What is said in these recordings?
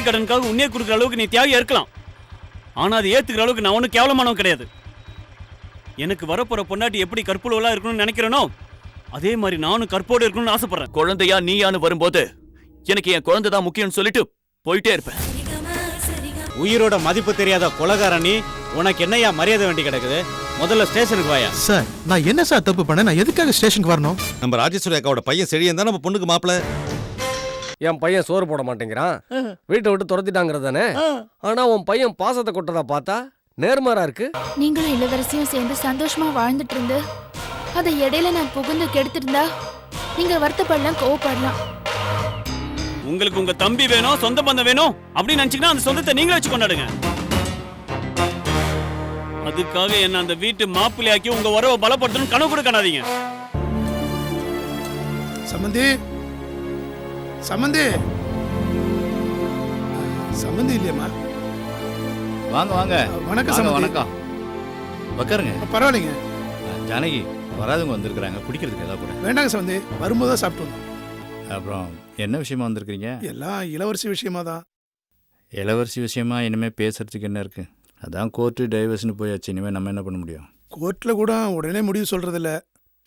கடனுக்காக உன்னே கொடுக்குற அளவுக்கு நீ தியாகியா இருக்கலாம். ஆனா அதை ஏத்துக்கிற அளவுக்கு நான் ஒன்றும் கேவலமானவன் கிடையாது. எனக்கு வரப்போற பொண்டாட்டி எப்படி கற்புள்ளவளா இருக்கணும்னு நினைக்கிறேனோ அதே மாதிரி நானும் கற்போடு இருக்கணும்னு ஆசைப்படுறேன். குழந்தையா நீயான்னு வரும்போது எனக்கு என் குழந்தை தான் முக்கியம்னு சொல்லிட்டு போயிட்டே இருப்பேன். உயிரோட மதிப்பு தெரியாத கொலகாரணி, உனக்கு என்னையா மரியாதை வேண்டி கிடக்குது? முதல்ல ஸ்டேஷனுக்கு வாயா. சார் நான் என்ன சார் தப்பு பண்ணேன்? நான் எதுக்காக ஸ்டேஷனுக்கு வரணும்? நம்ம ராஜேஸ்வரி அக்காவோட பையன் செழியன் தான் நம்ம பொண்ணுக்கு மாப்பிள்ள. என் பையன் சோறு போட மாட்டேங்கிறான், வீட்டை விட்டு துரத்திட்டாங்கிறது தானே. ஆனா உன் பையன் பாசத்தை கொட்டதா பார்த்தா நேர்மாறா இருக்கு. நீங்களும் இளவரசியும் சேர்ந்து சந்தோஷமா வாழ்ந்துட்டு இருந்து அதை இடையில நான் புகுந்து கெடுத்திருந்தா நீங்க வருத்தப்படலாம், கோவப்படலாம். உங்களுக்கு உங்க தம்பி வேணும், சொந்த பந்தம் வேணும் அப்படின்னு நினைச்சீங்கன்னா அந்த சொந்தத்தை நீங்களே வச்சு கொண்டாடுங்க. அதுக்காக என்ன அந்த வீட்டு மாப்பிள்ளையாக்கி உங்க உறவை பலப்படுத்தணும் கனவு கூட காணாதீங்க. சம்பந்தி சம்பந்தி சம்பந்தி இல்லையம்மா? வாங்க வாங்க. வணக்கம் சம்பந்தி. வணக்கம். உட்காருங்க. பரவாயில்லைங்க. ஜானகி வராதவங்க வந்திருக்கிறாங்க, குடிக்கிறதுக்கு ஏதாவது கூட. வேண்டாங்க சம்பந்தி, வரும்போது தான் சாப்பிட்டு வந்தோம். அப்புறம் என்ன விஷயமா வந்திருக்கிறீங்க? எல்லாம் இளவரசி விஷயமா தான். இளவரசி விஷயமா இனிமேல் பேசுறதுக்கு என்ன இருக்கு? அதான் கோர்ட்டு டைவர்ஸ்னு போயாச்சு, இனிமேல் நம்ம என்ன பண்ண முடியும்? கோர்ட்டில் கூட உடனே முடிவு சொல்றதில்ல,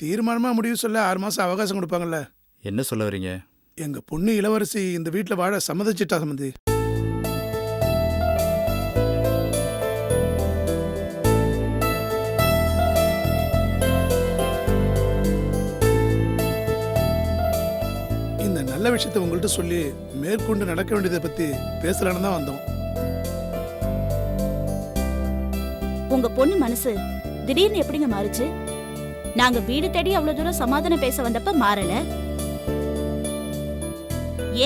தீர்மானமாக முடிவு சொல்ல 6 மாதம் அவகாசம் கொடுப்பாங்கல்ல. என்ன சொல்ல வரீங்க? எங்கள் பொண்ணு இளவரசி இந்த வீட்டில் வாழ சம்மதிச்சிட்டா சம்பந்தி. இந்த நல்ல விஷயத்தை உங்கள்கிட்ட சொல்லி மேற்கொண்டு நடக்க வேண்டியதை பற்றி பேசலான்னு தான் வந்தோம். உங்க பொண்ணு மனசு திடீர்னு எப்படிங்க மாறுச்சு? நாங்க வீடு தேடி அவ்வளவு தூரம் சமாதானம் பேச வந்தப்ப மாறல.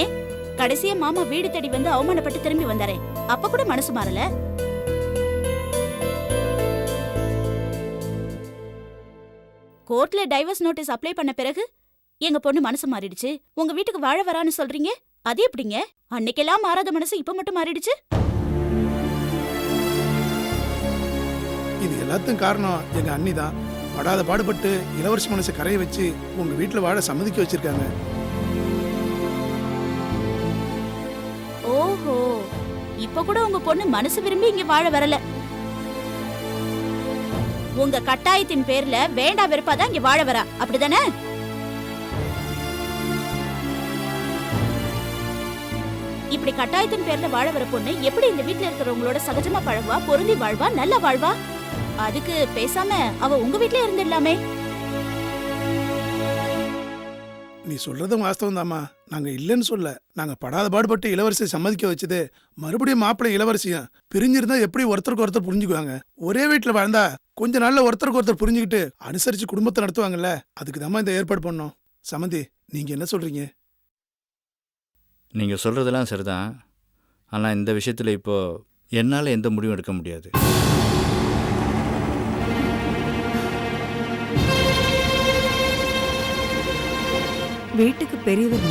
ஏன் கடைசியா மாமா வீடு தேடி வந்து அவமானப்பட்டு திரும்பி வந்தாரே, அப்ப கூட மனசு மாறல? கோர்ட்ல டைவர்ஸ் நோட்டீஸ் அப்ளை பண்ண பிறகு எங்க பொண்ணு மனசு மாறிடுச்சு, உங்க வீட்டுக்கு வாழ வரான்னு சொல்றீங்க. அது எப்படிங்க? அன்னைக்கெல்லாம் மாறாத மனசு இப்ப மட்டும் மாறிடுச்சு? இது எல்லாத்துக்கும் காரணம் எங்க அண்ணி தான். படாத பாடுபட்டு இளவரசி மனசை கரைய வச்சு உங்க வீட்டுல வாழ சம்மதிக்க வச்சிருக்காங்க. ஓஹோ, இப்ப கூட உங்க பொண்ணு மனசு விரும்பி இங்க வாழ வரல. உங்க கட்டாயத்தின் பேர்ல வேண்டா வெறுப்பாதான் இங்க வாழ வரா, அப்படிதானே? இப்படி கட்டாயத்தின் பேர்ல வாழ வர பொண்ணு எப்படி இந்த வீட்டுல இருக்கிறவங்களோட சகஜமா பழகுவா, பொருந்தி வாழ்வா, நல்லா வாழ்வா? அதுக்கு பேசாம அவ உங்க வீட்லயே இருந்துடலாமே. நீ சொல்றதும் வாஸ்தவம் தாமா, நாங்க இல்லைன்னு சொல்ல. நாங்க படாத பாடுபட்டு இளவரசியை சம்மதிக்க வச்சது மறுபடியும் மாப்பிள்ளை இளவரசியும் பிரிஞ்சிருந்தா எப்படி ஒருத்தருக்கு ஒருத்தர் புரிஞ்சுக்குவாங்க? ஒரே வீட்டுல வாழ்ந்தா கொஞ்ச நாள்ல ஒருத்தருக்கு ஒருத்தர் புரிஞ்சுக்கிட்டு அனுசரிச்சு குடும்பத்தை நடத்துவாங்கல்ல. அதுக்கு தான் இந்த ஏற்பாடு பண்ணோம். சம்மந்தி, நீங்க என்ன சொல்றீங்க? நீங்கள் சொல்கிறதெல்லாம் சரிதான், ஆனால் இந்த விஷயத்தில் இப்போது என்னால் எந்த முடிவும் எடுக்க முடியாது. வீட்டுக்கு பெரியவர்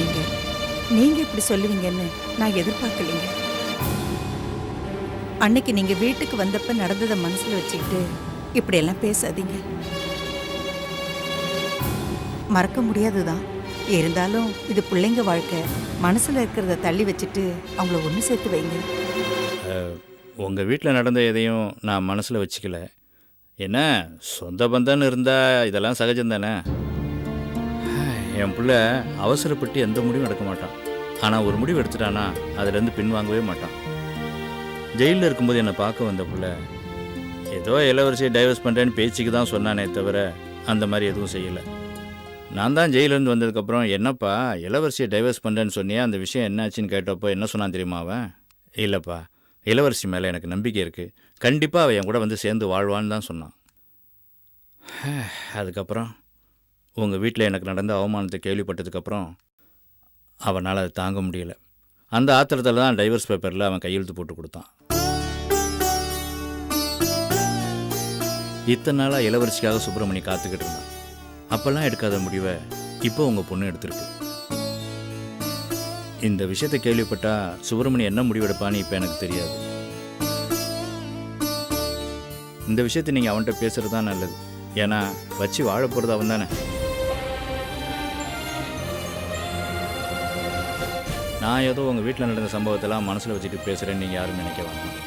நீங்க இப்படி சொல்லுவீங்கன்னு நான் எதிர்பார்க்கலைங்க. அன்னைக்கு நீங்க வீட்டுக்கு வந்தப்ப நடந்ததை மனசுல வச்சுக்கிட்டு இப்படியெல்லாம் பேசாதீங்க. மறக்க முடியாதுதான், இருந்தாலும் இது பிள்ளைங்க வாழ்க்கை. மனசுல இருக்கிறத தள்ளி வச்சுட்டு அவங்கள ஒன்று சேர்த்து வைங்க. உங்கள் வீட்டில் நடந்த எதையும் நான் மனசில் வச்சுக்கல. என்ன சொந்த பந்தம்னு இருந்தால் இதெல்லாம் சகஜம் தானே. என் பிள்ளை அவசரப்பட்டு எந்த முடிவும் எடுக்க மாட்டான். ஆனால் ஒரு முடிவு எடுத்துட்டானா அதுலேருந்து பின்வாங்கவே மாட்டான். ஜெயிலில் இருக்கும்போது என்னை பார்க்க வந்த பிள்ளை ஏதோ இளவரசியை டைவர்ஸ் பண்ணுறேன்னு பேச்சுக்கு தான் சொன்னானே தவிர அந்த மாதிரி எதுவும் செய்யலை. நான் தான் ஜெயிலேருந்து வந்ததுக்கப்புறம் என்னப்பா இளவரசியை டைவர்ஸ் பண்ணுறேன்னு சொன்னியே, அந்த விஷயம் என்னாச்சுன்னு கேட்டப்போ என்ன சொன்னான் தெரியுமா அவன்? இல்லைப்பா, இளவரசி மேலே எனக்கு நம்பிக்கை இருக்குது, கண்டிப்பாக அவன் என் கூட வந்து சேர்ந்து வாழ்வான்னு தான் சொன்னான். அதுக்கப்புறம் உங்கள் வீட்டில் எனக்கு நடந்த அவமானத்தை கேள்விப்பட்டதுக்கப்புறம் அவனால் அதை தாங்க முடியலை. அந்த ஆத்திரத்தில் தான் டைவர்ஸ் பேப்பரில் அவன் கையெழுத்து போட்டு கொடுத்தான். இத்தனை நாளாக இளவரசிக்காக சுப்பிரமணி காத்துக்கிட்டு இருந்தான். அப்போல்லாம் எடுக்காத முடிவை இப்போ உங்கள் பொண்ணு எடுத்திருக்கு. இந்த விஷயத்தை கேள்விப்பட்டா சுப்பிரமணி என்ன முடிவெடுப்பான்னு இப்போ எனக்கு தெரியாது. இந்த விஷயத்தை நீங்கள் அவன்கிட்ட பேசுகிறது தான் நல்லது. ஏன்னா வச்சு வாழ போகிறது அவன் தானே. நான் ஏதோ உங்கள் வீட்டில் நடந்த சம்பவத்தெல்லாம் மனசில் வச்சுட்டு பேசுகிறேன்னு நீங்கள் யாரும் நினைக்க வேண்டாம்.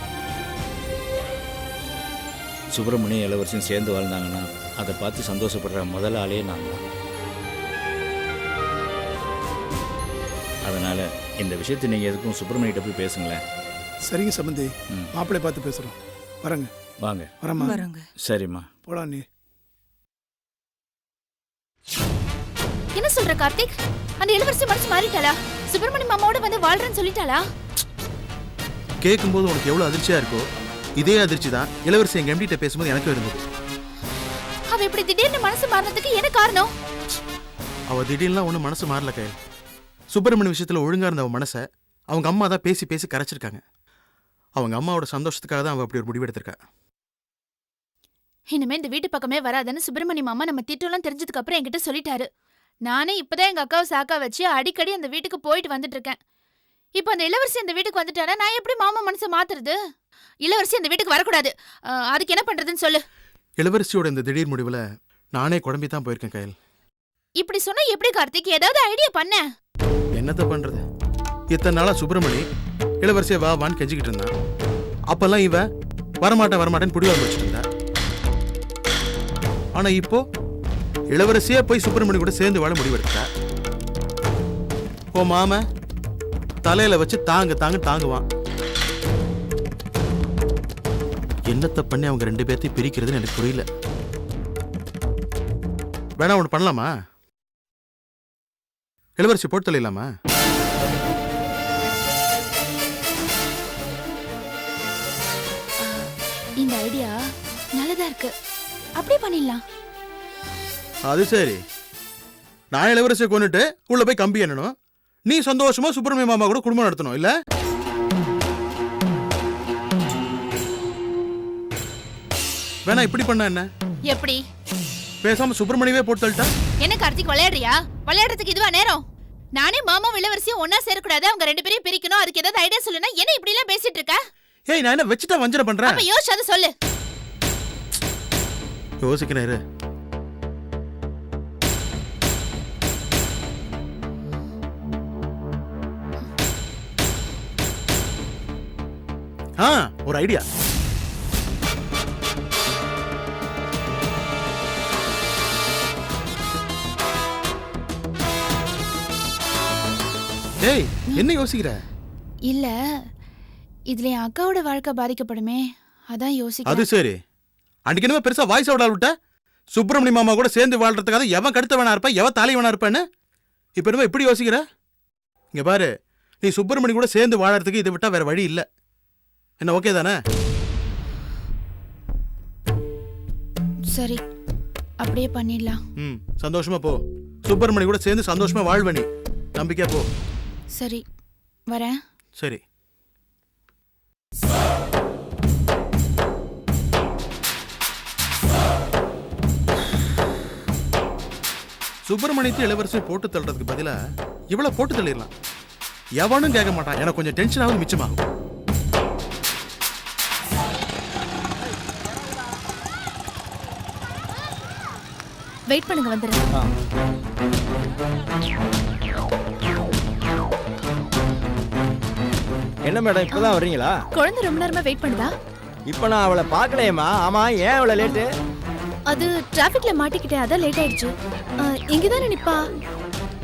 சுப்பிரமணி இளவரசியும் சேர்ந்து வாழ்ந்தாங்கன்னா அதை பார்த்து சந்தோஷப்படுற முதல் ஆளே நான் தான். அதனால் இந்த விஷயத்தை நீங்கள் எதுக்கும் சுப்பிரமணியிட்ட போய் பேசுங்களேன். சரிங்க சம்பந்தி, மாப்பிள்ளை பார்த்து பேசுறோம். வரங்க. வாங்க. வரமா. வரோங்க. சரிம்மா. போலாம் நீ. என்ன சொல்ற கார்த்திக்? அந்த இளவரசி மனசு மாறிட்டாளா? சுப்பிரமணி மாமாவோட வந்து வாழ்றேன்னு சொல்லிட்டாளா? கேட்கும்போது உனக்கு எவ்வளவு அதிர்ச்சியா இருக்கோ இதே அதிர்ச்சி தான் இளவரசி எங்க எம்டிட்ட பேசும்போது எனக்கு இருந்தது. அவ இப்படி திடீர்னு மனசு மாறினதுக்கு என்ன காரணம்? அவ திடீர்லாம் ஒன்றும் மனசு மாறல கையில். சுப்பிரமணி விஷயத்துல ஒழுங்கா இருந்த அவ மனசை அவங்க அம்மா தான் பேசி பேசி கரைச்சிருக்காங்க. அவங்க அம்மாவோட சந்தோஷத்துக்காக தான் அவ அப்படி ஒரு முடிவு எடுத்திருக்கா. இனிமே இந்த வீட்டு பக்கமே வராதுன்னு சுப்பிரமணி மாமா நம்ம திட்டம்லாம் தெரிஞ்சதுக்கு அப்புறம் என்கிட்ட சொல்லிட்டாரு. நானே இப்பதான் எங்க அக்காவை சாக்கா வச்சு அடிக்கடி அந்த வீட்டுக்கு போயிட்டு வந்துட்டு இருக்கேன். இப்ப அந்த இளவரசி அந்த வீட்டுக்கு வந்துட்டானா நான் எப்படி மாமா மனசை மாத்துறது? இளவரசி அந்த வீட்டுக்கு வரக்கூடாது. அதுக்கு என்ன பண்றதுன்னு சொல்லு. இளவரசியோட இந்த திடீர் முடிவுல நானே குழம்பி தான் போயிருக்கேன் கையில். இப்படி சொன்னா எப்படி கார்த்திக்? ஏதாவது ஐடியா பண்ண. என்னத்த பண்றது? இத்தனை நாளா சுப்பிரமணி இளவரசியை வா வான்னு கெஞ்சிக்கிட்டு இருந்தான். அப்பெல்லாம் இவ வரமாட்டேன்னு புடிவாங்க வச்சுட்டு இருந்தா. ஆனா இப்போ இளவரசியே போய் சுப்பிரமணி கூட சேர்ந்து வாழ முடிவெடுத்தா. ஓ மாம தலையில வச்சு தாங்குவான். என்னத்த பண்ணி அவங்க ரெண்டு பேர்த்தையும் பிரிக்கிறதுன்னு எனக்கு புரியல. வேணா ஒண்ணு பண்ணலாமா? இளவரசி போட்டு தள்ளிடலாமா? இந்த ஐடியா நல்லதா இருக்கு. அப்படியே பண்ணிடலாம். அது சரி, நான் இளவரசியை கொண்டுட்டு உள்ள போய் கம்பி எண்ணணும். நீ சந்தோஷமா சுப்பிரமணிய மாமா கூட குடும்பம் நடத்தணும் இல்ல? வேணா இப்படி பண்ண என்ன? எப்படி? பேசாம சுப்பிரமணியவே போட்டு தள்ளிட்டா? என்ன கார்த்திக் விளையாடுறியா? விளையாடுறதுக்கு இதுவா நேரம்? நானே மாமா இளவரசியும் ஒன்னா சேரக்கூடாது, அவங்க ரெண்டு பேரையும் பிரிக்கணும். அதுக்கு ஏதாவது ஐடியா சொல்லுனா. என்ன இப்படி எல்லாம் பேசிட்டு இருக்க? ஏய், நான் என்ன வச்சுட்டா வஞ்சனை பண்றேன்? அப்ப யோசிச்சு சொல்லு. யோசிக்கிறேன். ஒரு ஐடியா. ஏய், என்ன யோசிக்கிற? இல்ல, இதுல என் அக்காவோட வாழ்க்கை பாதிக்கப்படுமே, அதான் யோசிக்கிறேன். அது சரி, அன்னைக்கு என்ன பெருசா வாய்ஸ் அவுட் விட்ட? சுப்பிரமணிய மாமா கூட சேர்ந்து வாழ்றதுக்காக எவன் கடுத்த வேணா இருப்பா, எவன் தாலி வேணா இருப்பான்னு இப்ப என்ன இப்படி யோசிக்கிற? இங்க பாரு, நீ சுப்பிரமணி கூட சேர்ந்து வாழறதுக்கு இதை விட்டா வேற வழி இல்ல. என்ன ஓகே தானே? சரி, அப்படியே பண்ணிடலாம். சந்தோஷமா போ. சுப்பிரமணி கூட சேர்ந்து சந்தோஷமா வாழ்வ நீ. நம்பிக்கையா போ. சரி, வரேன். சரி. சுப்பிரமணியத்தை இளவரசி போட்டு தள்ளுறதுக்கு பதிலா இவ்வளவு போட்டு தள்ளிடலாம். எவனும் கேட்க மாட்டான். எனக்கு கொஞ்சம் டென்ஷனாகவும் மிச்சமாகும். வெயிட் பண்ணுங்க, வந்துடுறேன். என்ன மேடம் இப்பதான் வர்றீங்களா? குழந்தை ரொம்ப நேரமா வெயிட் பண்ணுதா? இப்ப நான் அவளை பார்க்கலையேம்மா. ஆமா, ஏன் அவளை லேட்டு? அது டிராபிக்ல மாட்டிக்கிட்டே, அதான் லேட் ஆயிடுச்சு. இங்கதானே நிப்பா?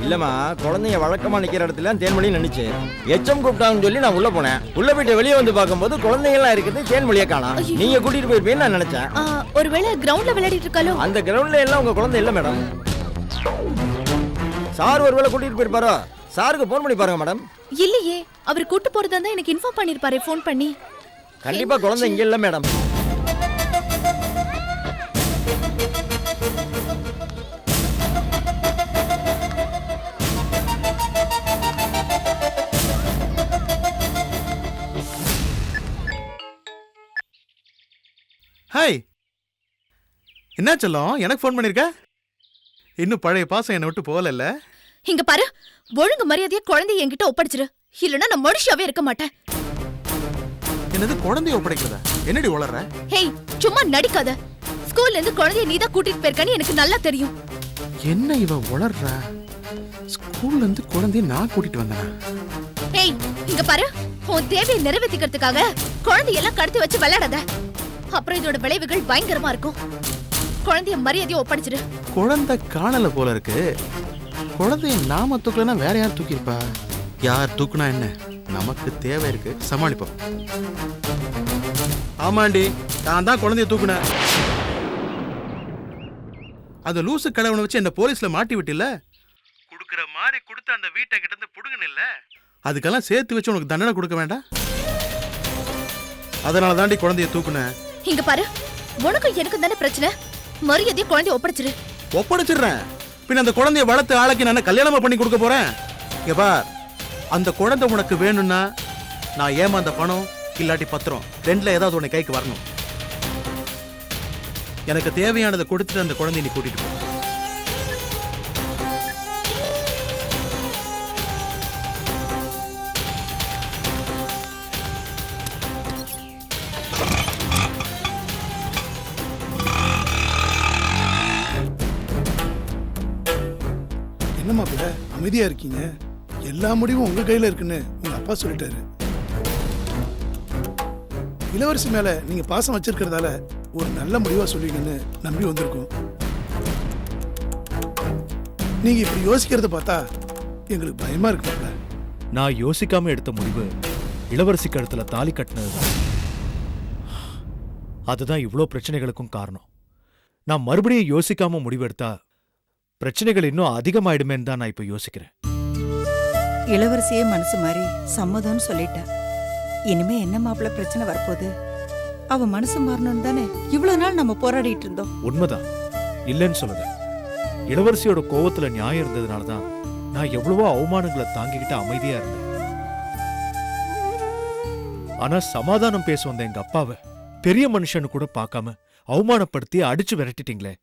இல்லம்மா, குழந்தைங்க வழக்கமா நிக்கிற இடத்துல தேன்மொழி நினைச்சு எச்சம் கூப்பிட்டாங்கன்னு சொல்லி நான் உள்ள போனேன். உள்ள போயிட்டு வெளியே வந்து பார்க்கும்போது குழந்தைங்கலாம் இருக்குது, தேன்மொழியை காணோம். நீங்க கூட்டிட்டு போயிருப்பீங்கன்னு நான் நினைச்சேன். ஒருவேளை கிரவுண்ட்ல விளையாடிட்டு இருக்காளோ? அந்த கிரவுண்ட்ல எல்லாம் உங்க குழந்தை இல்ல மேடம். சார் ஒருவேளை கூட்டிட்டு போயிருப்பாரோ? சாருக்கு போன் பண்ணி பாருங்க மேடம். இல்லையே, அவர் கூட்டு போறதா தான் எனக்கு இன்ஃபார்ம் பண்ணிருப்பாரு போன் பண்ணி. கண்டிப்பா குழந்தை இங்க இல்ல மேடம். ஹாய், என்ன செல்லம் எனக்கு ஃபோன் பண்ணிருக்க? இன்னும் பழைய பாசம் என்னை விட்டு போகல. இங்க பாரு, ஒழுங்கு மரியாதையா குழந்தைய என்கிட்ட ஒப்படைச்சிரு, இல்லனா நான் மனுஷியாவே இருக்க மாட்டேன். என்னது குழந்தைய ஒப்படைக்கிறதா? என்னடி உளற? ஹேய், சும்மா நடிக்காத. ஸ்கூல்ல இருந்து குழந்தைய நீதான் கூட்டிட்டு போயிருக்கன்னு எனக்கு நல்லா தெரியும். என்ன இவ உளறா? ஸ்கூல்ல இருந்து குழந்தைய நான் கூட்டிட்டு வந்தேனா? ஏய் இங்க பாரு, உன் தேவையை நிறைவேற்றிக்கிறதுக்காக குழந்தையெல்லாம் கடத்தி வச்சு விளையாடாத. அப்புறம் இதோட விளைவுகள் பயங்கரமா இருக்கும். குழந்தைய மரியாதையை ஒப்படைச்சிரு. குழந்தை காணல போல இருக்கு. குழந்தைய நாம தூக்கலன்னா வேற யார் தூக்கியிருப்பா? யார் தூக்குனா என்ன, நமக்கு தேவை இருக்கு, சமாளிப்போம். ஆமாண்டி, நான் தான் குழந்தைய தூக்குனேன். அந்த லூசு கடவுனை வச்சு என்ன போலீஸ்ல மாட்டி விட்டில்ல, குடுக்கிற மாதிரி கொடுத்து அந்த வீட்டை கிட்ட இருந்து புடுங்கனில்ல, அதுக்கெல்லாம் சேர்த்து வச்சு உனக்கு தண்டனை கொடுக்க வேண்டாம்? அதனால தாண்டி குழந்தைய தூக்குனேன். இங்க பாரு, உனக்கும் எனக்கு தானே பிரச்சனை. மரியாதையை குழந்தைய ஒப்படைச்சிரு. ஒப்படைச்சிடுறேன். பின் அந்த குழந்தைய வளர்த்து ஆளாக்கி நான் கல்யாணமா பண்ணி கொடுக்க போறேன். ஏப்பா, அந்த குழந்தை உனக்கு வேணும்னா நான் ஏமாந்த பணம் இல்லாட்டி பத்திரம் ரெண்டுல ஏதாவது உன்னை கைக்கு வரணும். எனக்கு தேவையானதை கொடுத்துட்டு அந்த குழந்தைய நீ கூட்டிட்டு போ. என்னம்மா பிள்ளை அமைதியா இருக்கீங்க? எல்லா முடிவும் உங்க கையில இருக்குன்னு உங்க அப்பா சொல்லிட்டாரு. இளவரசி மேல நீங்க பாசம் வச்சிருக்கிறதால ஒரு நல்ல முடிவா சொல்லுவீங்கன்னு நம்பி வந்திருக்கோம். நீங்க இப்படி யோசிக்கிறத பார்த்தா எங்களுக்கு பயமா இருக்கு. நான் யோசிக்காம எடுத்த முடிவு இளவரசி கழுத்துல தாலி கட்டினதுதான். அதுதான் இவ்வளோ பிரச்சனைகளுக்கும் காரணம். நான் மறுபடியும் யோசிக்காம முடிவெடுத்தா பிரச்சனைகள் இன்னும் அதிகமாயிடுமேன்னு தான் நான் இப்ப யோசிக்கிறேன். இளவரசியே மனசு மாதிரி சம்மதம்னு சொல்லிட்டா. இனிமே என்ன மாப்பிள்ள பிரச்சனை வரப்போகுது? அவ மனசு மாறணும்னு தானே இவ்வளவு நாள் நம்ம போராடிட்டு இருந்தோம். உண்மைதான், இல்லைன்னு சொல்லுங்க. இளவரசியோட கோவத்துல நியாயம் இருந்ததுனாலதான் நான் எவ்வளவோ அவமானங்களை தாங்கிக்கிட்டு அமைதியா இருந்தேன். ஆனா சமாதானம் பேச வந்த எங்க அப்பாவை பெரிய மனுஷன்னு கூட பார்க்காம அவமானப்படுத்தி அடிச்சு விரட்டிட்டீங்களே,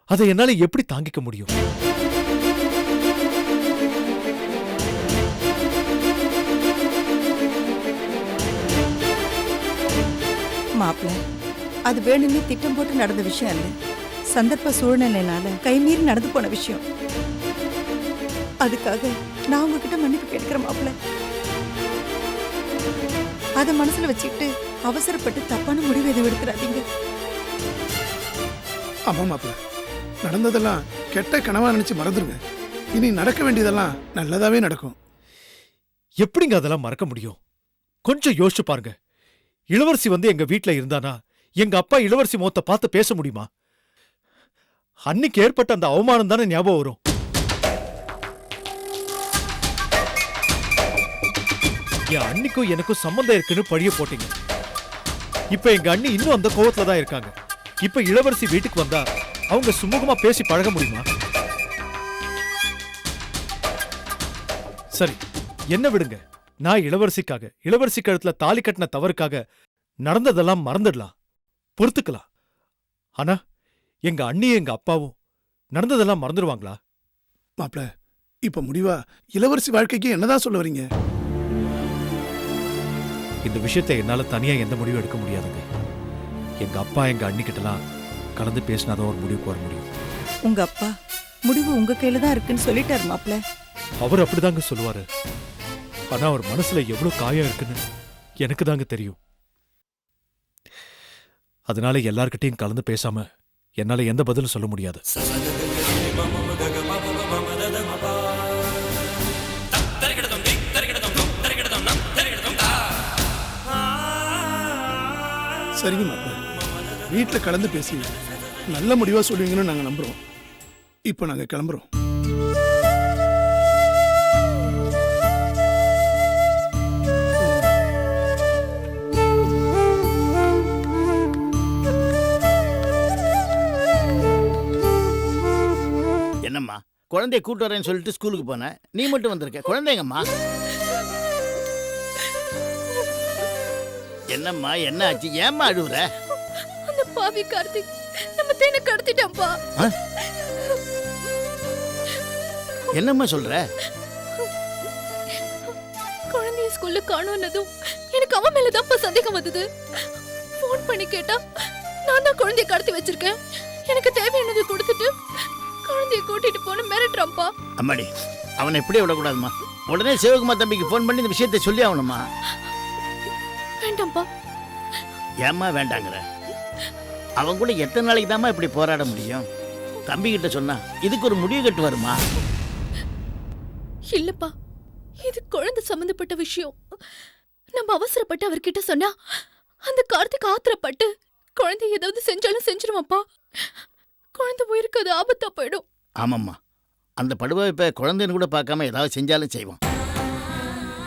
அதை என்னால எப்படி தாங்கிக்க முடியும்? மாப்பிள்ள, அது வேணும்னே திட்டம் போட்டு நடந்த விஷயம் இல்ல. சந்தர்ப்ப சூழ்நிலைனால கைமீறி நடந்து போன விஷயம். அதுக்காக நான் உங்ககிட்ட மன்னிப்பு கேட்கிறேன் மாப்பிள்ள. அத மனசுல வச்சுக்கிட்டு அவசரப்பட்டு தப்பான முடிவு எதுவும் எடுத்துறாதீங்க. ஆமா மாப்பிள்ள, நடந்ததெல்லாம் கெட்ட கனவா நினைச்சு மறந்துருங்க. இனி நடக்க வேண்டியதெல்லாம் நல்லதாவே நடக்கும். எப்படிங்க அதெல்லாம் மறக்க முடியும்? கொஞ்சம் யோசிச்சு பாருங்க. இளவரசி வந்து எங்க வீட்ல இருந்தானா எங்க அப்பா இளவரசி முகத்தை பார்த்து பேச முடியுமா? அன்னைக்கு ஏற்பட்ட அந்த அவமானம் தானே ஞாபகம் வரும். என் அன்னிக்கும் எனக்கும் சம்பந்தம் இருக்குன்னு பழிய போட்டீங்க. இப்ப எங்க அண்ணி இன்னும் அந்த கோவத்துல தான் இருக்காங்க. இப்ப இளவரசி வீட்டுக்கு வந்தா அவங்க சுமூகமா பேசி பழக முடியுமா? சரி, என்ன விடுங்க. நான் இளவரசிக்காக, இளவரசி கழுத்துல தாலி கட்டின தவறுக்காக நடந்ததெல்லாம் மறந்துடலாம், பொறுத்துக்கலாம். ஆனா எங்க அண்ணியும் எங்க அப்பாவும் நடந்ததெல்லாம் மறந்துடுவாங்களா? மாப்பிள்ள, இப்ப முடிவா இளவரசி வாழ்க்கைக்கு என்னதான் சொல்ல வரீங்க? இந்த விஷயத்தை என்னால தனியா எந்த முடிவும் எடுக்க முடியாதுங்க. எங்க அப்பா எங்க அண்ணிக்கிட்டலாம் கலந்து பேசினாதான் ஒரு முடிவுக்கு வர முடியும். உங்க அப்பா முடிவு உங்க கையில தான் இருக்குன்னு சொல்லிட்டாரு மாப்பிள்ள. அவர் அப்படிதாங்க சொல்லுவாரு. ஆனா அவர் மனசுல எவ்வளவு காயம் இருக்குன்னு எனக்கு தாங்க தெரியும். அதனால எல்லார்கிட்டையும் கலந்து பேசாம என்னால எந்த பதிலும் சொல்ல முடியாது. சரிங்க மாப்பிள்ள, வீட்டுல கலந்து பேசி நல்ல முடிவா சொல்லுவீங்கன்னு நாங்க நம்புறோம். இப்ப நாங்க கிளம்புறோம். என்னம்மா, குழந்தைய கூட்டு வரேன்னு சொல்லிட்டு ஸ்கூலுக்கு போனேன், நீ மட்டும் வந்திருக்க. குழந்தைங்கம்மா, என்னம்மா என்ன ஆச்சு? ஏம்மா அழுவுற? அந்த பாவி கார்த்திக் நம்ம தேனை கடத்திட்டான்பா. என்னம்மா சொல்ற? குழந்தைய ஸ்கூல்ல காணோன்னதும் எனக்கு அவன் மேலதான் சந்தேகம் வந்தது. போன் பண்ணி கேட்டா நான் தான் குழந்தைய கடத்தி வச்சிருக்கேன், எனக்கு தேவையானது கொடுத்துட்டு குழந்தைய கூட்டிட்டு போன மிரட்டுறான்பா. அம்மாடி, அவனை எப்படியே விடக்கூடாதுமா. உடனே சிவகுமார் தம்பிக்கு ஃபோன் பண்ணி இந்த விஷயத்தை சொல்லி ஆகணுமா. வேண்டாம்ப்பா. ஏம்மா வேண்டாங்கிற? அவன் கூட எத்தனை நாளைக்கு தாம்மா இப்படி போராட முடியும்? தம்பி கிட்ட சொன்னா இதுக்கு ஒரு முடிவு கட்டு வருமா? இல்லப்பா, இது குழந்தை சம்பந்தப்பட்ட விஷயம். நம்ம அவசரப்பட்டு அவர்கிட்ட சொன்னா அந்த கார்த்திக் ஆத்திரப்பட்டு குழந்தை ஏதாவது செஞ்சாலும் செஞ்சிருவாப்பா. குழந்தை உயிருக்கு அது ஆபத்தா போயிடும். ஆமாம்மா, அந்த படுவா இப்ப குழந்தைன்னு கூட பார்க்காம ஏதாவது செஞ்சாலும் செய்வான்.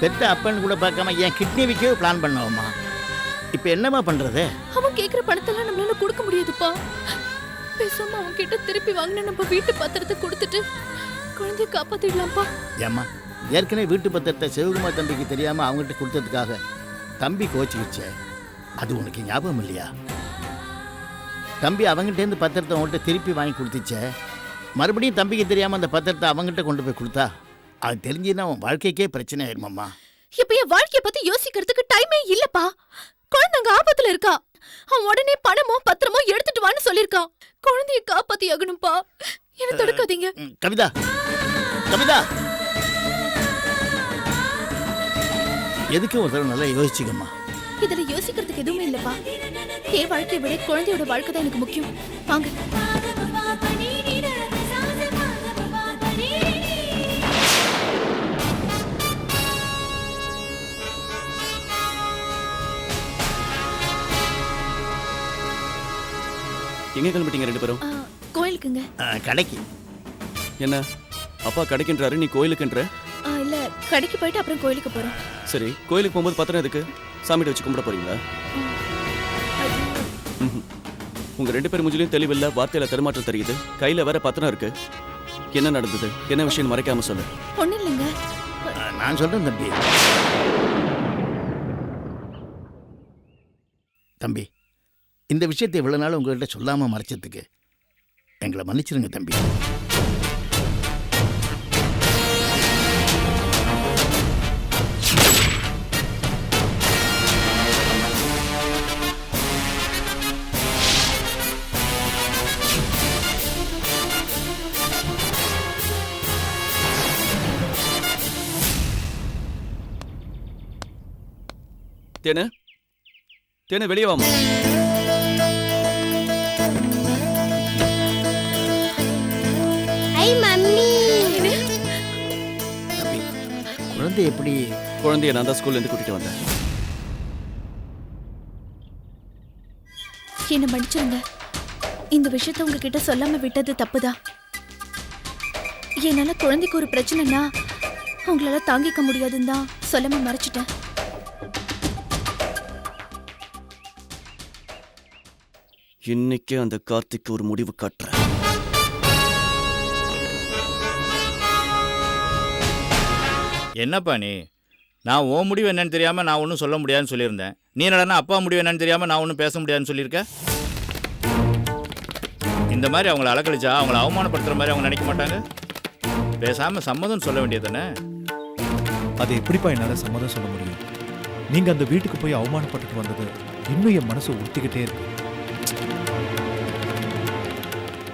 பெத்த அப்பன்னு கூட பார்க்காம என் கிட்னி விற்கவே பிளான் பண்ணவம்மா. இப்ப என்னம்மா பண்றது? அவன் கேக்குற பணத்தெல்லாம் நம்மளால கொடுக்க முடியாதுப்பா. பேசாம அவன் கிட்ட திருப்பி வாங்கின நம்ம வீட்டு பத்திரத்தை கொடுத்துட்டு குழந்தைய காப்பாத்திடலாம்ப்பா. ஏம்மா, ஏற்கனவே வீட்டு பத்திரத்தை சிவகுமார் தம்பிக்கு தெரியாம அவங்ககிட்ட கொடுத்ததுக்காக தம்பி கோச்சிக்கிச்சே, அது உனக்கு ஞாபகம் இல்லையா? தம்பி அவங்ககிட்டேருந்து பத்திரத்தை அவங்ககிட்ட திருப்பி வாங்கி கொடுத்துச்சே, மறுபடியும் தம்பிக்கு தெரியாம அந்த பத்திரத்தை அவங்ககிட்ட கொண்டு போய் கொடுத்தா அது தெரிஞ்சுன்னா அவன் வாழ்க்கைக்கே பிரச்சனை ஆயிருமாம்மா. இப்ப என் வாழ்க்கைய பத்தி யோசிக்கிறதுக்கு டைமே இல்லப்பா. குழந்தைங்க ஆபத்துல இருக்கா. அவன் உடனே பணமோ பத்திரமோ எடுத்துட்டு வான்னு சொல்லிருக்கான். குழந்தைய காப்பாத்தி ஆகணும்பா. என்ன தடுக்காதீங்க. கவிதா, கவிதா, எதுக்கு ஒரு தடவை நல்லா யோசிச்சுக்கம்மா. இதுல யோசிக்கிறதுக்கு எதுவுமே இல்லப்பா. என் வாழ்க்கையை விட குழந்தையோட வாழ்க்கை தான் எனக்கு முக்கியம். வாங்க. எங்க கிளம்பிட்டீங்க ரெண்டு பேரும்? கோயிலுக்குங்க. கடைக்கு. என்ன அப்பா கடைக்குன்றாரு, நீ கோயிலுக்குன்ற? இல்ல, கடைக்கு போயிட்டு அப்புறம் கோயிலுக்கு போறோம். சரி, கோயிலுக்கு போகும்போது பத்திரம் எதுக்கு? சாமிகிட்ட வச்சு கும்பிட போறீங்களா? உங்க ரெண்டு பேர் மூஞ்சிலையும் தெளிவில்ல, வார்த்தையில தடுமாற்றம் தெரியுது. கையில வேற பத்திரம் இருக்கு. என்ன நடந்தது? என்ன விஷயம் மறைக்காம சொல்லு. ஒண்ணு இல்லைங்க. நான் சொல்றேன் தம்பி. தம்பி, இந்த விஷயத்தை இவ்வளவு நாள் உங்ககிட்ட சொல்லாம மறைச்சதுக்கு எங்களை மன்னிச்சிருங்க தம்பி. தேனு, தேனு வெளியே வாமா. குழந்தை எப்படி? குழந்தைய நான் தான் ஸ்கூல்ல இருந்து கூட்டிட்டு வந்தேன். என்ன மன்னிச்சிருங்க. இந்த விஷயத்த உங்ககிட்ட சொல்லாம விட்டது தப்புதான். என்னால குழந்தைக்கு ஒரு பிரச்சனைனா உங்களால தாங்கிக்க முடியாதுன்னு தான் சொல்லாம மறைச்சிட்டேன். இன்னைக்கே அந்த கார்த்திக்கு ஒரு முடிவு காட்டுறேன். என்னப்பா நீ? நான் உன் முடிவு என்னன்னு தெரியாமல் நான் ஒன்றும் சொல்ல முடியாதுன்னு சொல்லியிருந்தேன். நீ என்னடா அப்பா முடிவு என்னன்னு தெரியாமல் நான் ஒன்றும் பேச முடியாதுன்னு சொல்லியிருக்க? இந்த மாதிரி அவங்கள அலக்கழிச்சா அவங்கள அவமானப்படுத்துகிற மாதிரி அவங்க நினைக்க மாட்டாங்க. பேசாமல் சம்மதம் சொல்ல வேண்டியது தானே? அது எப்படிப்பா என்னால் சம்மதம் சொல்ல முடியும்? நீங்கள் அந்த வீட்டுக்கு போய் அவமானப்பட்டுட்டு வந்தது இன்னும் என் மனசை உறுத்திக்கிட்டே இருக்கு.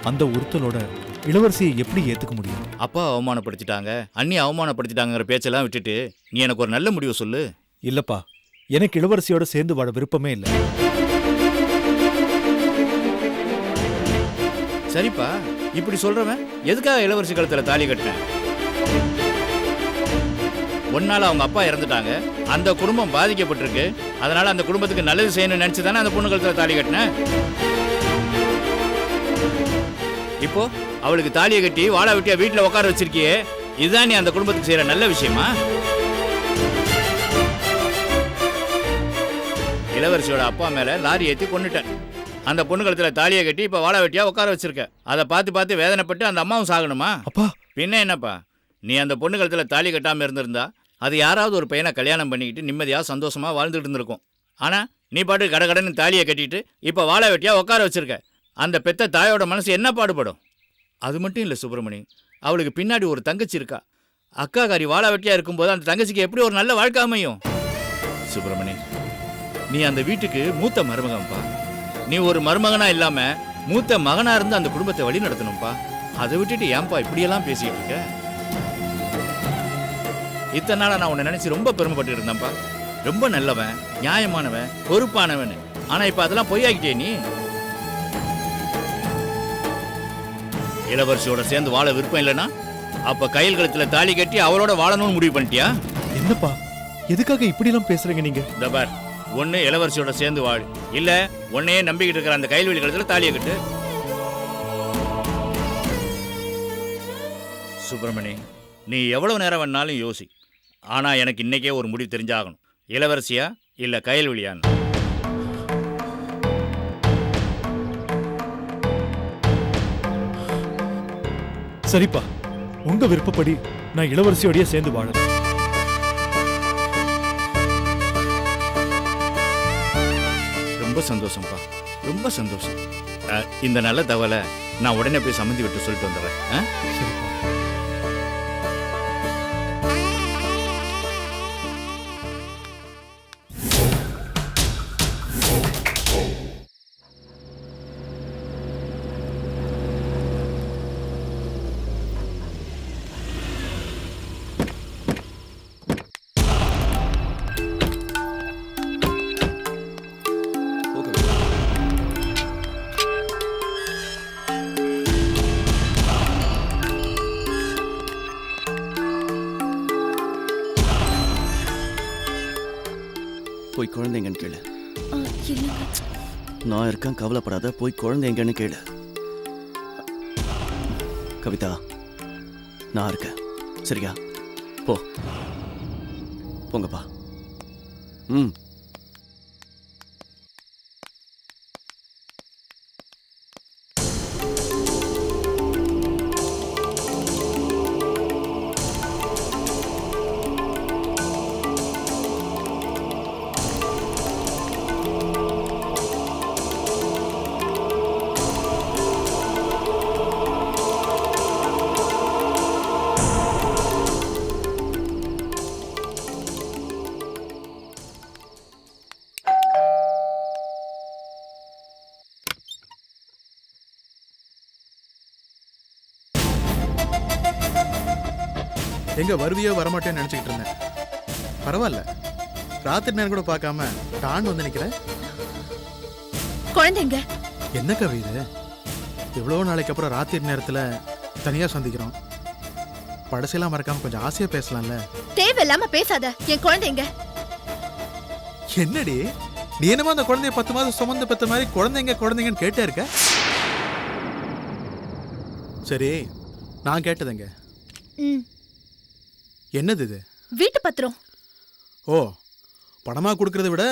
அந்த உறுத்தலோட இளவரசியை எப்படி ஏற்றுக்க முடியும்? அப்பா அவமானப்படுத்திட்டாங்க, அண்ணி அவமானப்படுத்திட்டாங்கிற பேச்செல்லாம் விட்டுட்டு நீ எனக்கு ஒரு நல்ல முடிவு சொல்லு. இல்லப்பா, எனக்கு இளவரசியோட சேர்ந்து வாழ விருப்பமே இல்லை. சரிப்பா, இப்படி சொல்றவன் எதுக்காக இளவரசி கழுத்துல தாலி கட்டினேன்? ஒன்னால அவங்க அப்பா இறந்துட்டாங்க, அந்த குடும்பம் பாதிக்கப்பட்டிருக்கு, அதனால அந்த குடும்பத்துக்கு நல்லது செய்யணும்னு நினைச்சு தானே அந்த பொண்ணு கழுத்துல தாலி கட்டினேன். இப்போ அவளுக்கு தாலியை கட்டி வாழா வெட்டியா வீட்டுல உட்கார வச்சிருக்கியே, இதுதான் நீ அந்த குடும்பத்துக்கு செய்யற நல்ல விஷயமா? இளவரசியோட அப்பா மேல லாரி ஏற்றி கொண்டுட்டேன். அந்த பொண்ணு கழுத்துல தாலியை கட்டி இப்ப வாழா வெட்டியா உட்கார வச்சிருக்க. அதை பார்த்து வேதனைப்பட்டு அந்த அம்மாவும் சாகணுமா? அப்பா, பின்ன என்னப்பா, நீ அந்த பொண்ணு கழுத்துல தாலி கட்டாம இருந்திருந்தா அது யாராவது ஒரு பையனை கல்யாணம் பண்ணிக்கிட்டு நிம்மதியா சந்தோஷமா வாழ்ந்துட்டு இருந்திருக்கும். ஆனா நீ பாட்டு கடகடன்னு தாலியை கட்டிட்டு இப்ப வாழா வெட்டியா உட்கார வச்சிருக்க. அந்த பெத்த தாயோட மனசு என்ன பாடுபடும்? அது மட்டும் இல்லை சுப்பிரமணி, அவளுக்கு பின்னாடி ஒரு தங்கச்சி இருக்கா. அக்காக்காரி வாழா வெட்டியா இருக்கும்போது அந்த தங்கச்சிக்கு எப்படி ஒரு நல்ல வாழ்க்கை அமையும்? சுப்பிரமணி, நீ அந்த வீட்டுக்கு மூத்த மருமகன்ப்பா. நீ ஒரு மருமகனா இல்லாம மூத்த மகனா இருந்து அந்த குடும்பத்தை வழி நடத்தணும்ப்பா. அதை விட்டுட்டு ஏன்பா இப்படியெல்லாம் பேசிட்டு இருக்க? இத்தனை நாளா நான் உன்னை நினைச்சு ரொம்ப பெருமைப்பட்டு இருந்தேன்ப்பா. ரொம்ப நல்லவன், நியாயமானவன், பொறுப்பானவன். ஆனா இப்ப அதெல்லாம் பொய்யாக்கிட்டே நீ. இளவரசியோட சேர்ந்து வாழ விருப்பம் இல்லைன்னா அப்ப கையில் கழுத்துல தாலி கட்டி அவளோட வாழணும்னு முடிவு பண்ணிட்டியா? என்னப்பா எதுக்காக இப்படிலாம் பேசுறீங்க நீங்க? இந்த பார், ஒண்ணு இளவரசியோட சேர்ந்து வாழு, இல்ல உன்னையே நம்பிக்கிட்டு இருக்கிற அந்த கைல்வெளி கழுத்துல தாலியை கட்டு. சுப்பிரமணி, நீ எவ்வளவு நேரம் வேணாலும் யோசி. ஆனா எனக்கு இன்னைக்கே ஒரு முடிவு தெரிஞ்சாகணும். இளவரசியா இல்ல கைல்வெளியான்னு. சரிப்பா, உங்க விருப்பப்படி நான் இளவரசியோடய சேர்ந்து வாழறேன். ரொம்ப சந்தோஷம்ப்பா, ரொம்ப சந்தோஷம். இந்த நல்ல தகவலை நான் உடனே போய் சம்மந்தி விட்டு சொல்லிட்டு வந்துடுறேன். சரிப்பா. போய் குழந்தை எங்கன்னு கேளு. நான் இருக்கேன், கவலைப்படாத. போய் குழந்தை எங்கன்னு கேளு. கவிதா, நான் இருக்கேன், சரியா? போ, போங்கப்பா. ம். எங்க வருவியோ வரமாட்டேன்னு நினைச்சுக்கிட்டு இருந்தேன். பரவாயில்ல, ராத்திரி நேரம் கூட பார்க்காம டான் வந்து நிக்கிறேன். குழந்தைங்க என்ன கவி இது? எவ்வளோ நாளைக்கு அப்புறம் ராத்திரி நேரத்துல தனியா சந்திக்கிறோம். படசெல்லாம் மறக்காம கொஞ்சம் ஆசையா பேசலாம்ல. தேவையில்லாம பேசாத. என் குழந்தைங்க என்னடி நீ என்னமோ அந்த குழந்தைய 10 மாதம் சுமந்து பெத்த மாதிரி குழந்தைங்கன்னு கேட்டே இருக்க. சரி, நான் கேட்டதுங்க. என்னது இது? வீட்டு பத்திரம். ஓ, பணமா கொடுக்கறத விட